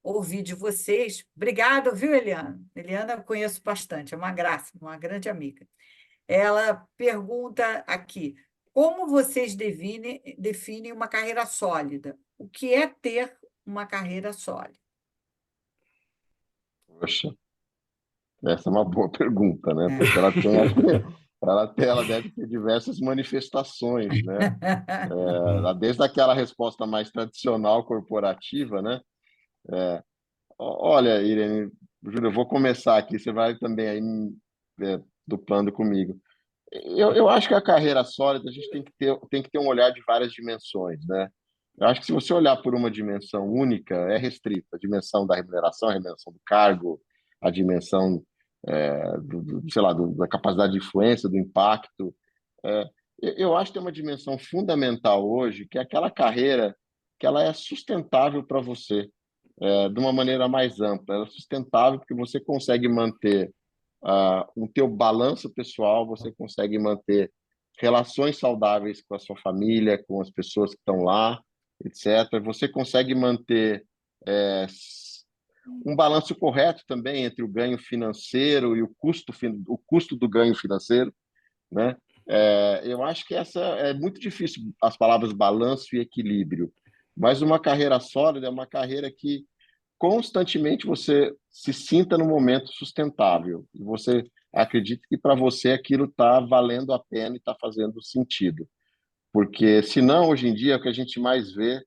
ouvir de vocês. Obrigada, viu, Eliana? Eliana eu conheço bastante, é uma graça, uma grande amiga. Ela pergunta aqui: como vocês definem uma carreira sólida? O que é ter uma carreira sólida? Poxa, essa é uma boa pergunta, né? É. Porque ela tem, acho que ela deve ter diversas manifestações, né? Desde aquela resposta mais tradicional corporativa, né? Olha, Irene, Júlio, eu vou começar aqui, você vai também aí duplando comigo. Eu acho que a carreira sólida a gente tem que ter um olhar de várias dimensões, né? Eu acho que se você olhar por uma dimensão única, é restrito. A dimensão da remuneração, a dimensão do cargo, a dimensão, sei lá, da capacidade de influência, do impacto. É, eu acho que tem uma dimensão fundamental hoje, que é aquela carreira que ela é sustentável para você, de uma maneira mais ampla. Ela é sustentável porque você consegue manter o teu balanço pessoal, você consegue manter relações saudáveis com a sua família, com as pessoas que estão lá, etc. Você consegue manter é, um balanço correto também entre o ganho financeiro e o custo do ganho financeiro, né? Eu acho que essa é muito difícil, as palavras balanço e equilíbrio, mas uma carreira sólida é uma carreira que constantemente você se sinta num momento sustentável e você acredita que para você aquilo está valendo a pena e está fazendo sentido. Porque, senão, hoje em dia, o que a gente mais vê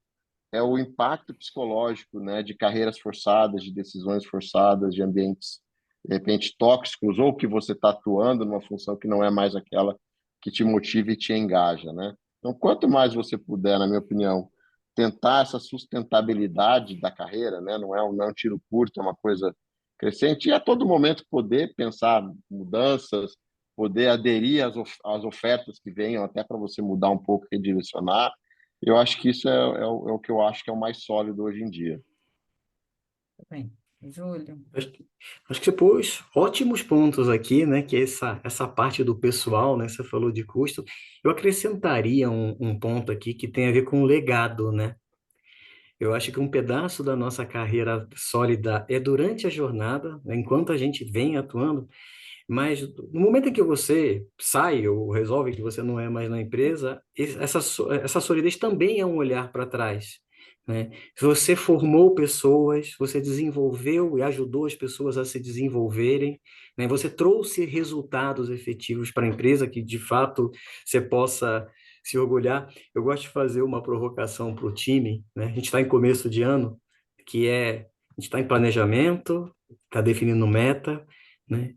é o impacto psicológico, né, de carreiras forçadas, de decisões forçadas, de ambientes, de repente, tóxicos, ou que você está atuando numa função que não é mais aquela que te motiva e te engaja, né? Então, quanto mais você puder, na minha opinião, tentar essa sustentabilidade da carreira, né? Não é um tiro curto, é uma coisa crescente, e a todo momento poder pensar mudanças, poder aderir às ofertas que venham, até para você mudar um pouco, redirecionar. Eu acho que isso é o que eu acho que é o mais sólido hoje em dia. Bem, Júlio. Acho que você pôs ótimos pontos aqui, né? Que é essa parte do pessoal, né? Você falou de custo. Eu acrescentaria um ponto aqui que tem a ver com o legado, né? Eu acho que um pedaço da nossa carreira sólida é durante a jornada, né, enquanto a gente vem atuando, mas no momento em que você sai ou resolve que você não é mais na empresa, essa solidez também é um olhar para trás, né? Você formou pessoas, você desenvolveu e ajudou as pessoas a se desenvolverem, né? Você trouxe resultados efetivos para a empresa que, de fato, você possa se orgulhar. Eu gosto de fazer uma provocação para o time, né? A gente está em começo de ano, a gente está em planejamento, está definindo meta, né?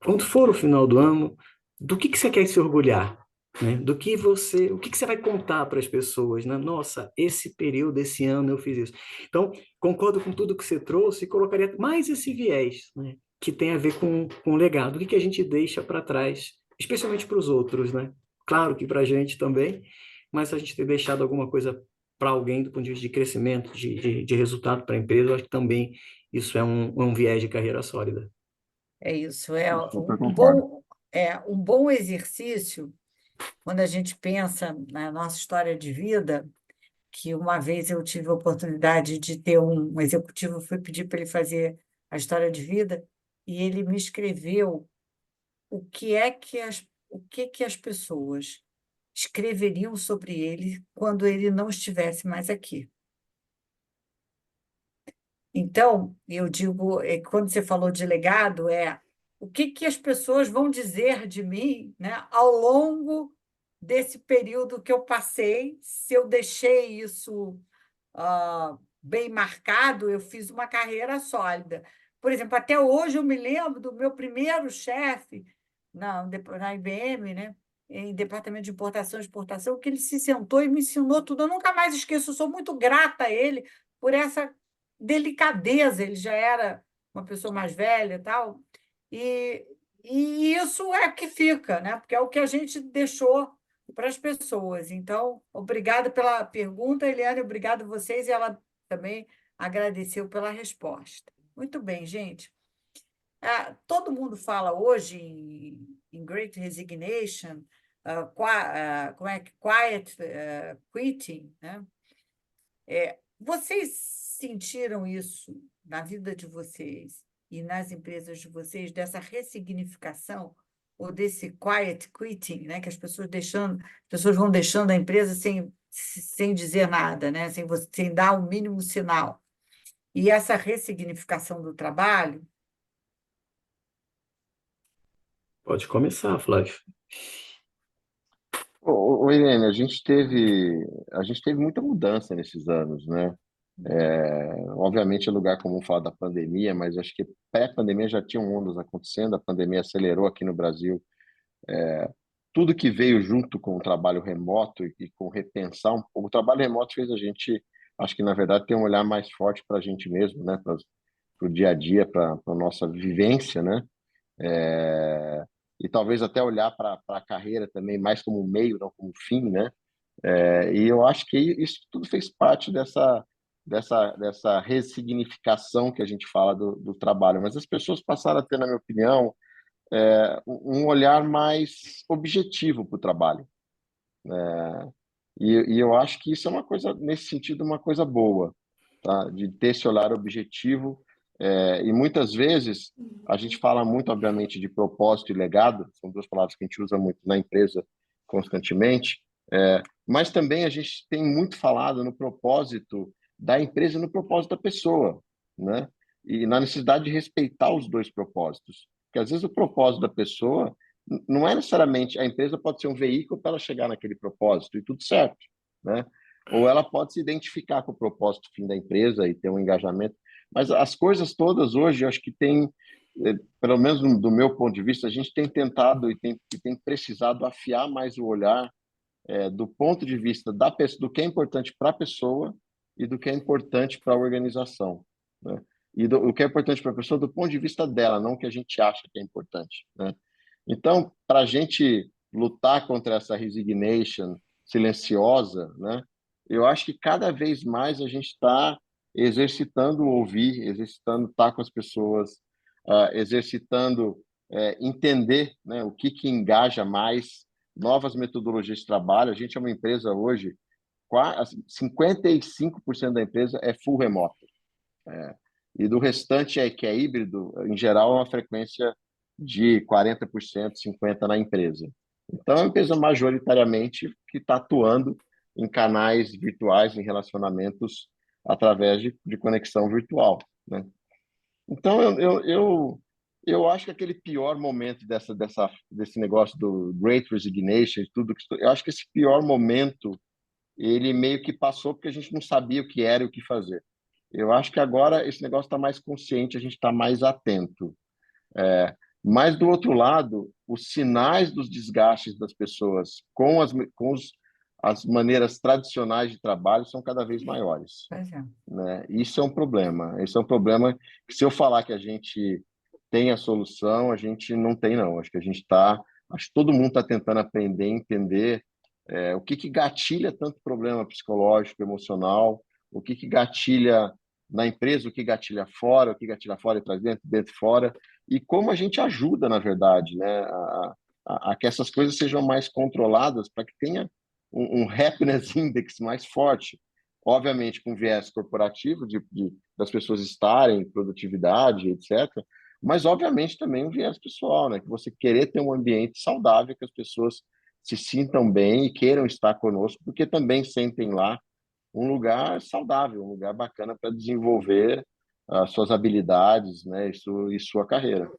Quando for o final do ano, do que você quer se orgulhar? Né? O que você vai contar para as pessoas, né? Nossa, esse período, esse ano eu fiz isso. Então, concordo com tudo que você trouxe e colocaria mais esse viés, né? Que tem a ver com o legado. O que a gente deixa para trás, especialmente para os outros, né? Claro que para a gente também, mas se a gente ter deixado alguma coisa para alguém do ponto de vista de crescimento, de resultado para a empresa, eu acho que também isso é um viés de carreira sólida. É isso, Eu super concordo. um bom exercício quando a gente pensa na nossa história de vida, que uma vez eu tive a oportunidade de ter um executivo, eu fui pedir para ele fazer a história de vida, e ele me escreveu o que que as pessoas escreveriam sobre ele quando ele não estivesse mais aqui. Então, eu digo, quando você falou de legado, o que que as pessoas vão dizer de mim, né, ao longo desse período que eu passei, se eu deixei isso bem marcado, eu fiz uma carreira sólida. Por exemplo, até hoje eu me lembro do meu primeiro chefe depois na IBM, né? em departamento de importação e exportação, que ele se sentou e me ensinou tudo. Eu nunca mais esqueço, eu sou muito grata a ele por essa delicadeza. Ele já era uma pessoa mais velha e tal, e, e isso é o que fica, né? Porque é o que a gente deixou para as pessoas. Então, obrigada pela pergunta, Eliane, obrigada a vocês, e ela também agradeceu pela resposta. Muito bem, gente. Todo mundo fala hoje em Great Resignation, como é que Quiet Quitting, né? Vocês sentiram isso na vida de vocês e nas empresas de vocês, dessa ressignificação ou desse quiet quitting, né? Que as pessoas vão deixando a empresa sem dizer nada, né? Sem dar o mínimo sinal. E essa ressignificação do trabalho. Pode começar, Flávio. Irene, a gente teve muita mudança nesses anos, né? Obviamente é lugar comum falar da pandemia, mas acho que pré-pandemia já tinham ondas acontecendo, a pandemia acelerou aqui no Brasil tudo que veio junto com o trabalho remoto e com repensar o trabalho remoto fez a gente, acho que na verdade, ter um olhar mais forte para a gente mesmo, né? Para o dia a dia, para a nossa vivência, né? E talvez até olhar para a carreira também mais como um meio, não como um fim, né? E eu acho que isso tudo fez parte dessa ressignificação que a gente fala do trabalho. Mas as pessoas passaram a ter, na minha opinião, um olhar mais objetivo para o trabalho. E eu acho que isso é uma coisa, nesse sentido, uma coisa boa, tá? De ter esse olhar objetivo. E muitas vezes a gente fala muito, obviamente, de propósito e legado, são duas palavras que a gente usa muito na empresa constantemente, mas também a gente tem muito falado no propósito da empresa e no propósito da pessoa, né? E na necessidade de respeitar os dois propósitos. Porque às vezes o propósito da pessoa não é necessariamente a empresa pode ser um veículo para ela chegar naquele propósito e tudo certo, né? Ou ela pode se identificar com o propósito fim da empresa e ter um engajamento, mas as coisas todas hoje, eu acho que tem, pelo menos do meu ponto de vista, a gente tem tentado e tem precisado afiar mais o olhar do ponto de vista da pessoa, do que é importante para a pessoa e do que é importante para a organização, né? E o que é importante para a pessoa do ponto de vista dela, não o que a gente acha que é importante, né? Então, para a gente lutar contra essa resignation silenciosa, né? Eu acho que cada vez mais a gente está exercitando ouvir, exercitando estar com as pessoas, exercitando entender, né, o que engaja mais, novas metodologias de trabalho. A gente é uma empresa hoje, 55% da empresa é full remoto. E do restante que é híbrido, em geral, é uma frequência de 40%, 50% na empresa. Então, é uma empresa majoritariamente que está atuando em canais virtuais, em relacionamentos através de conexão virtual, né? Então, eu acho que aquele pior momento desse negócio do Great Resignation, tudo, eu acho que esse pior momento, ele meio que passou porque a gente não sabia o que era e o que fazer. Eu acho que agora esse negócio está mais consciente, a gente está mais atento. Mas, do outro lado, os sinais dos desgastes das pessoas as maneiras tradicionais de trabalho são cada vez maiores, Pois é. né? Isso é um problema. Isso é um problema que, se eu falar que a gente tem a solução, a gente não tem, não. Acho que todo mundo está tentando aprender, entender o que gatilha tanto problema psicológico, emocional, o que gatilha na empresa, o que gatilha fora, e traz dentro, dentro e fora, e como a gente ajuda, na verdade, né, a que essas coisas sejam mais controladas para que tenha um happiness index mais forte, obviamente com viés corporativo, das pessoas estarem, produtividade, etc., mas obviamente também um viés pessoal, né, que você querer ter um ambiente saudável, que as pessoas se sintam bem e queiram estar conosco, porque também sentem lá um lugar saudável, um lugar bacana para desenvolver as suas habilidades, né, e sua carreira.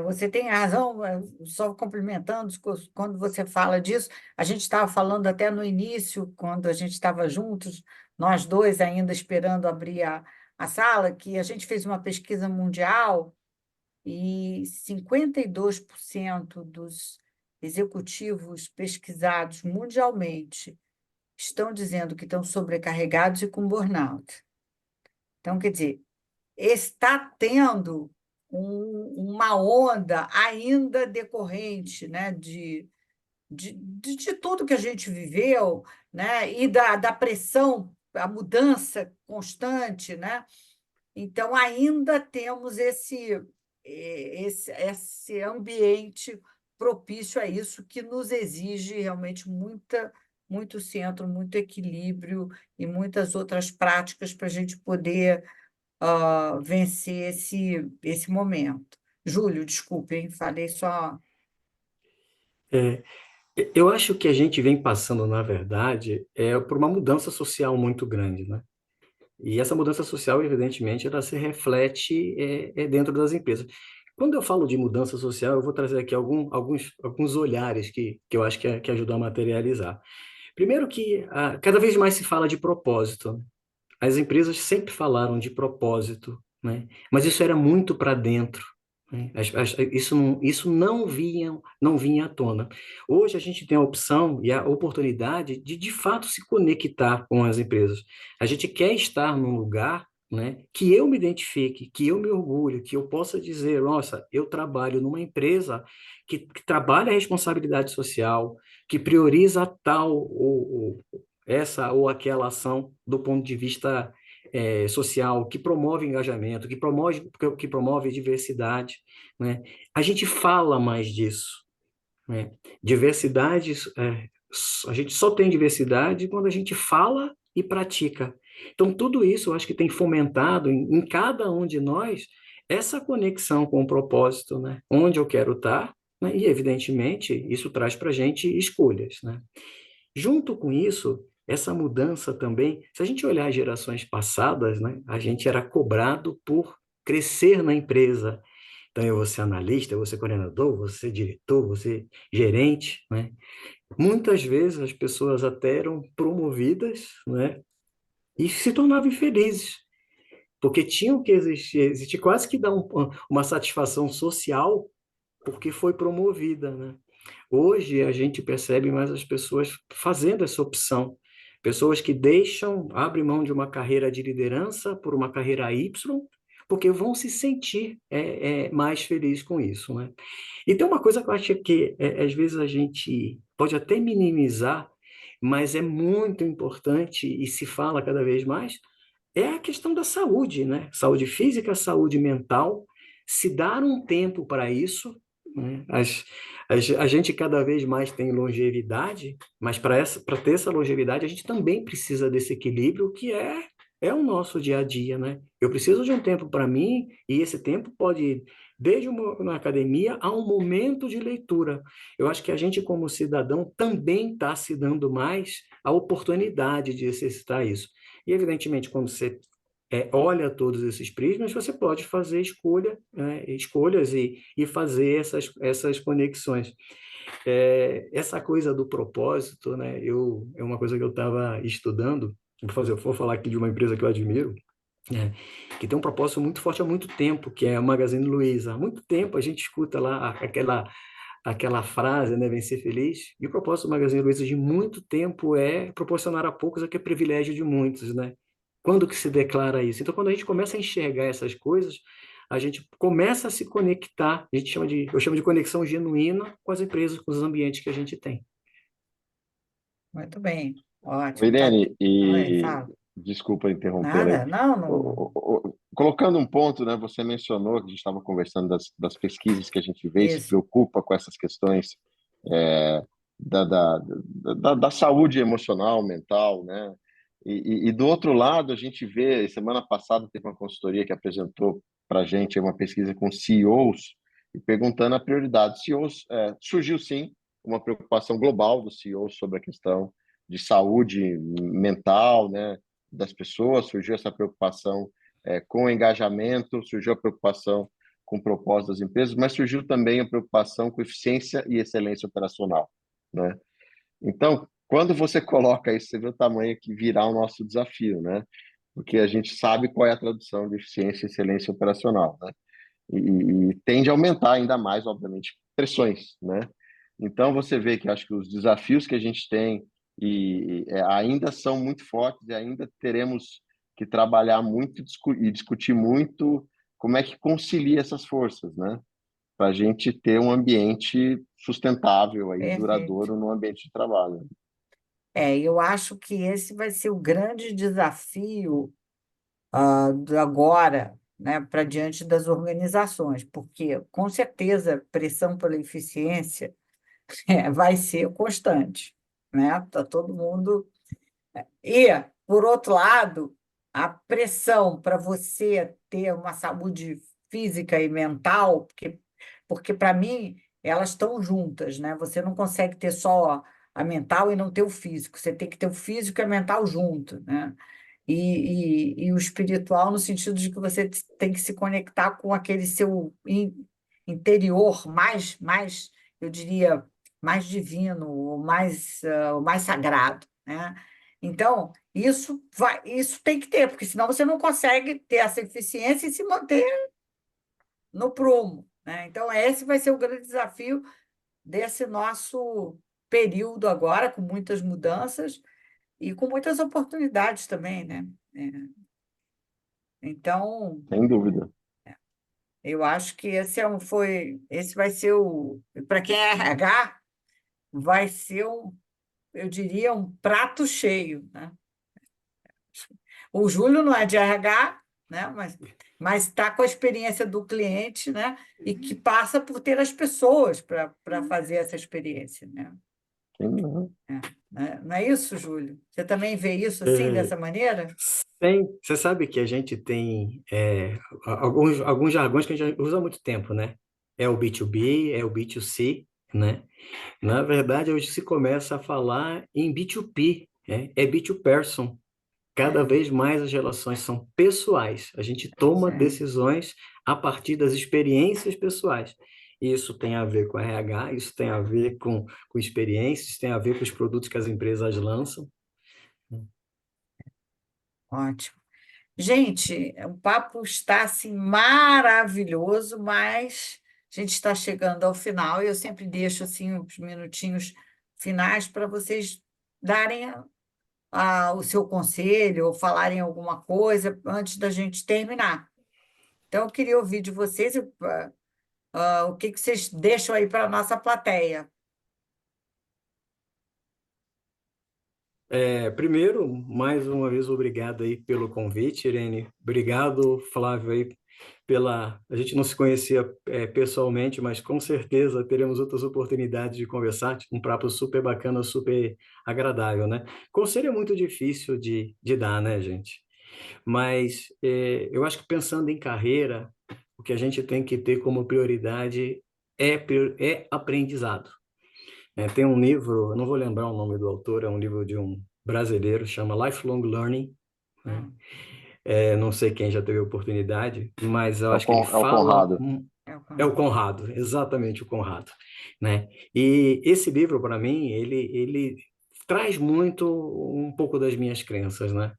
Você tem razão, só complementando, quando você fala disso, a gente estava falando até no início, quando a gente estava juntos, nós dois ainda esperando abrir a sala, que a gente fez uma pesquisa mundial e 52% dos executivos pesquisados mundialmente estão dizendo que estão sobrecarregados e com burnout. Então, quer dizer, está tendo uma onda ainda decorrente, né, de tudo que a gente viveu, né, e da pressão, a mudança constante, né? Então, ainda temos esse ambiente propício a isso, que nos exige realmente muito centro, muito equilíbrio e muitas outras práticas para a gente poder vencer esse momento. Júlio, desculpe, hein? Falei só. É, eu acho que a gente vem passando, na verdade, por uma mudança social muito grande, né? E essa mudança social, evidentemente, ela se reflete dentro das empresas. Quando eu falo de mudança social, eu vou trazer aqui alguns olhares que eu acho que ajudam a materializar. Primeiro que cada vez mais se fala de propósito. As empresas sempre falaram de propósito, né? Mas isso era muito para dentro, né? Isso não vinha à tona. Hoje a gente tem a opção e a oportunidade de fato se conectar com as empresas. A gente quer estar num lugar, né, que eu me identifique, que eu me orgulhe, que eu possa dizer, nossa, eu trabalho numa empresa que trabalha a responsabilidade social, que prioriza essa ou aquela ação do ponto de vista social, que promove engajamento, que promove diversidade, né? A gente fala mais disso, né? Diversidade, a gente só tem diversidade quando a gente fala e pratica. Então, tudo isso eu acho que tem fomentado em cada um de nós essa conexão com o propósito, né? Onde eu quero estar, né? E, evidentemente, isso traz para a gente escolhas, né? Junto com isso, essa mudança também, se a gente olhar as gerações passadas, né, a gente era cobrado por crescer na empresa. Então, eu vou ser analista, eu vou ser coordenador, vou ser diretor, vou ser gerente, né? Muitas vezes as pessoas até eram promovidas, né, e se tornavam infelizes, porque tinham que existir quase que dar uma satisfação social porque foi promovida, né? Hoje a gente percebe mais as pessoas fazendo essa opção. Pessoas que abrem mão de uma carreira de liderança por uma carreira Y, porque vão se sentir mais felizes com isso, né? E tem uma coisa que eu acho que às vezes a gente pode até minimizar, mas é muito importante e se fala cada vez mais, é a questão da saúde, né? Saúde física, saúde mental, se dar um tempo para isso, né? A gente cada vez mais tem longevidade, mas para ter essa longevidade, a gente também precisa desse equilíbrio que é o nosso dia a dia, né? Eu preciso de um tempo para mim, e esse tempo pode ir desde uma academia a um momento de leitura. Eu acho que a gente, como cidadão, também está se dando mais a oportunidade de exercitar isso. E, evidentemente, quando você olha todos esses prismas, você pode fazer escolhas e fazer essas conexões. Essa coisa do propósito, né? É uma coisa que eu estava estudando, vou falar aqui de uma empresa que eu admiro, que tem um propósito muito forte há muito tempo, que é a Magazine Luiza. Há muito tempo a gente escuta lá aquela frase, né, vencer feliz, e o propósito do Magazine Luiza de muito tempo é proporcionar a poucos o que é privilégio de muitos, né? Quando que se declara isso? Então, quando a gente começa a enxergar essas coisas, a gente começa a se conectar, eu chamo de conexão genuína com as empresas, com os ambientes que a gente tem. Muito bem, ótimo. Irene, Oi, e fala. desculpa interromper aí. Nada? Não, não. Colocando um ponto, né, você mencionou que a gente estava conversando das pesquisas que a gente vê e se Isso. preocupa com essas questões é, da saúde emocional, mental, né? E do outro lado, a gente vê, semana passada teve uma consultoria que apresentou para a gente uma pesquisa com CEOs e perguntando a prioridade. CEOs, surgiu sim uma preocupação global dos CEOs sobre a questão de saúde mental, né, das pessoas, surgiu essa preocupação com o engajamento, surgiu a preocupação com o propósito das empresas, mas surgiu também a preocupação com eficiência e excelência operacional, né? Então, quando você coloca isso, você vê o tamanho que virá o nosso desafio, né? Porque a gente sabe qual é a tradução de eficiência e excelência operacional, né? E tende a aumentar ainda mais, obviamente, pressões, né? Então, você vê que acho que os desafios que a gente tem ainda são muito fortes e ainda teremos que trabalhar muito e discutir muito como é que concilia essas forças, né? Para a gente ter um ambiente sustentável aí, Perfeito. duradouro no ambiente de trabalho. Eu acho que esse vai ser o grande desafio do agora, né, para diante das organizações, porque, com certeza, pressão pela eficiência vai ser constante, né? Tá todo mundo. E, por outro lado, a pressão para você ter uma saúde física e mental, porque para mim elas estão juntas, né? Você não consegue ter só a mental e não ter o físico. Você tem que ter o físico e a mental junto, né? E o espiritual no sentido de que você tem que se conectar com aquele seu interior mais, eu diria, mais divino, o mais sagrado, né? Então, isso tem que ter, porque senão você não consegue ter essa eficiência e se manter no prumo, né? Então, esse vai ser o grande desafio desse nosso período agora, com muitas mudanças e com muitas oportunidades também, né? Então, Sem dúvida. eu acho que esse vai ser para quem é RH, vai ser eu diria, um prato cheio, né? O Júlio não é de RH, né? Mas está com a experiência do cliente, né? E que passa por ter as pessoas para fazer essa experiência, né? Sim, Não é isso, Júlio? Você também vê isso assim, É, dessa maneira? você sabe que a gente tem alguns jargões que a gente usa há muito tempo, né? É o B2B, é o B2C, né? Na verdade, hoje se começa a falar em B2P, é B2Person. Cada É, vez mais as relações são pessoais. A gente toma sim, decisões a partir das experiências pessoais. Isso tem a ver com RH, isso tem a ver com experiências, tem a ver com os produtos que as empresas lançam. ótimo. Gente, o papo está assim maravilhoso, mas a gente está chegando ao final e eu sempre deixo assim uns minutinhos finais para vocês darem o seu conselho ou falarem alguma coisa antes da gente terminar. Então, eu queria ouvir de vocês o que vocês deixam aí para a nossa plateia. Primeiro, mais uma vez, obrigado aí pelo convite, Irene. Obrigado, Flávio, aí pela... A gente não se conhecia pessoalmente, mas com certeza teremos outras oportunidades de conversar. Um papo super bacana, super agradável, né? Conselho é muito difícil de dar, né, gente? Mas eu acho que pensando em carreira, o que a gente tem que ter como prioridade é aprendizado. Tem um livro, eu não vou lembrar o nome do autor, é um livro de um brasileiro, chama Lifelong Learning, né? Hum, Não sei quem já teve a oportunidade, mas eu é o, acho que ele É o fala, Conrado. é o é o Conrado. Conrado, exatamente o Conrado, né? E esse livro, para mim, ele traz muito um pouco das minhas crenças, né?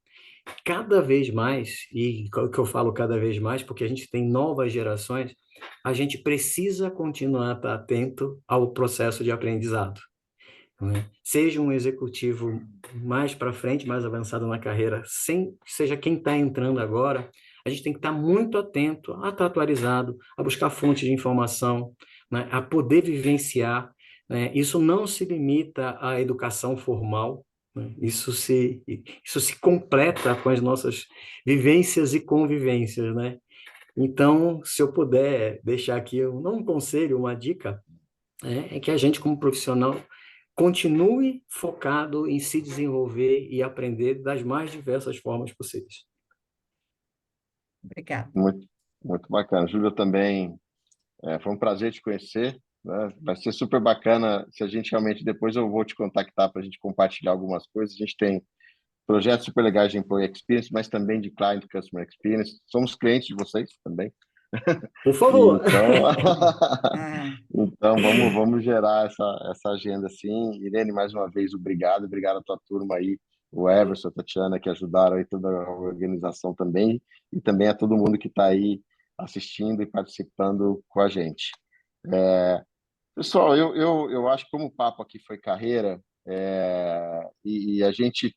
Cada vez mais, e o que eu falo cada vez mais, porque a gente tem novas gerações, a gente precisa continuar a estar atento ao processo de aprendizado, né? Seja um executivo mais para frente, mais avançado na carreira, seja quem está entrando agora, a gente tem que estar muito atento a estar atualizado, a buscar fontes de informação, né? A poder vivenciar, né? Isso não se limita à educação formal, né? Isso se completa com as nossas vivências e convivências, né? Então, se eu puder deixar aqui, não um conselho, uma dica, é que a gente, como profissional, continue focado em se desenvolver e aprender das mais diversas formas possíveis. Obrigada. Muito, muito bacana. Júlia, também foi um prazer te conhecer, né? Vai ser super bacana se a gente realmente, depois eu vou te contactar para a gente compartilhar algumas coisas. A gente tem projetos super legais de Employee Experience, mas também de Client Customer Experience. Somos clientes de vocês também. Por favor. Então, É, então vamos gerar essa agenda assim. Irene, mais uma vez, obrigado à tua turma aí, o Everson, a Tatiana, que ajudaram aí toda a organização também, e também a todo mundo que está aí assistindo e participando com a gente. Pessoal, eu acho que como o papo aqui foi carreira, e a gente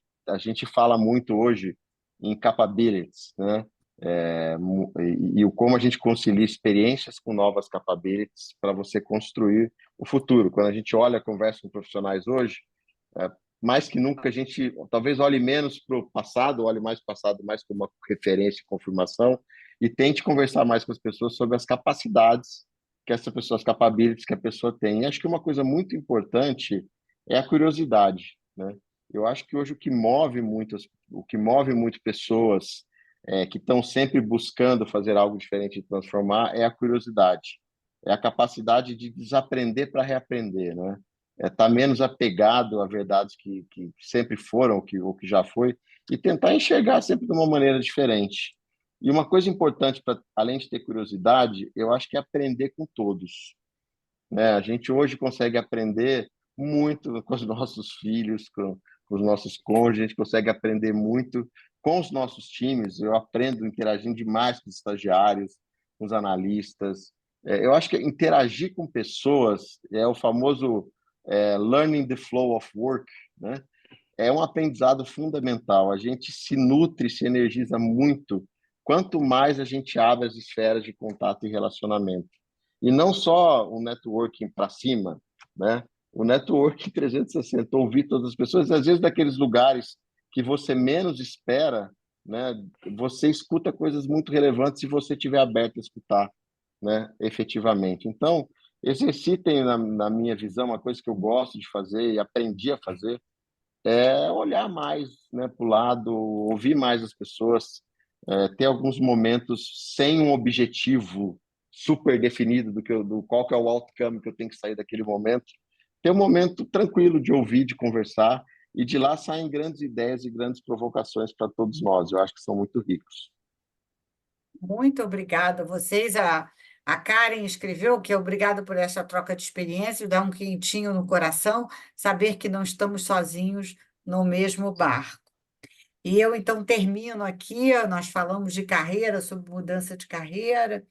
fala muito hoje em capabilities, né? E o como a gente concilia experiências com novas capabilities para você construir o futuro. Quando a gente olha, conversa com profissionais hoje, é, mais que nunca a gente talvez olhe menos para o passado, olhe mais para o passado mais como uma referência e confirmação, e tente conversar mais com as pessoas sobre as capacidades que essa pessoa, as capabilities que a pessoa tem. E acho que uma coisa muito importante é a curiosidade, né? Eu acho que hoje o que move muito pessoas que estão sempre buscando fazer algo diferente e transformar é a curiosidade, é a capacidade de desaprender para reaprender, né? Tá menos apegado a verdades que sempre foram, ou que já foi, e tentar enxergar sempre de uma maneira diferente. E uma coisa importante, além de ter curiosidade, eu acho que é aprender com todos, né? A gente hoje consegue aprender muito com os nossos filhos, com os nossos cônjuges, a gente consegue aprender muito com os nossos times. Eu aprendo interagindo demais com os estagiários, com os analistas. Eu acho que interagir com pessoas é o famoso learning the flow of work, né? É um aprendizado fundamental. A gente se nutre, se energiza muito quanto mais a gente abre as esferas de contato e relacionamento. E não só o networking para cima, né? O networking 360, ouvir todas as pessoas, às vezes daqueles lugares que você menos espera, né? Você escuta coisas muito relevantes se você estiver aberto a escutar, né? Efetivamente. Então, exercitem, na minha visão, uma coisa que eu gosto de fazer e aprendi a fazer, é olhar mais, né, para o lado, ouvir mais as pessoas, ter alguns momentos sem um objetivo super definido do qual que é o outcome que eu tenho que sair daquele momento, ter um momento tranquilo de ouvir, de conversar, e de lá saem grandes ideias e grandes provocações para todos nós. Eu acho que são muito ricos. Muito obrigada a vocês. A Karen escreveu que é obrigada por essa troca de experiência, dá um quentinho no coração, saber que não estamos sozinhos no mesmo barco. E eu, então, termino aqui. Nós falamos de carreira, sobre mudança de carreira.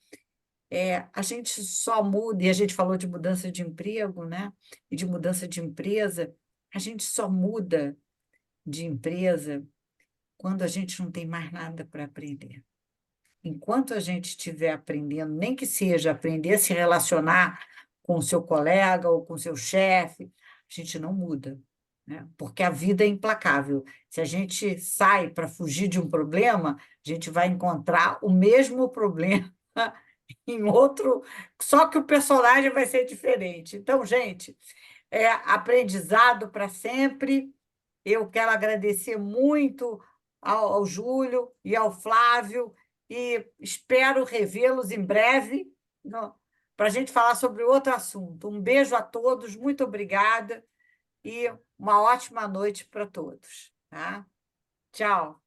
A gente só muda, e a gente falou de mudança de emprego, né? E de mudança de empresa. A gente só muda de empresa quando a gente não tem mais nada para aprender. Enquanto a gente estiver aprendendo, nem que seja aprender a se relacionar com o seu colega ou com o seu chefe, a gente não muda, né? Porque a vida é implacável. Se a gente sai para fugir de um problema, a gente vai encontrar o mesmo problema em outro, só que o personagem vai ser diferente. Então, gente, é aprendizado para sempre. Eu quero agradecer muito ao Júlio e ao Flávio e espero revê-los em breve para a gente falar sobre outro assunto. Um beijo a todos, muito obrigada e uma ótima noite para todos. Tá? Tchau.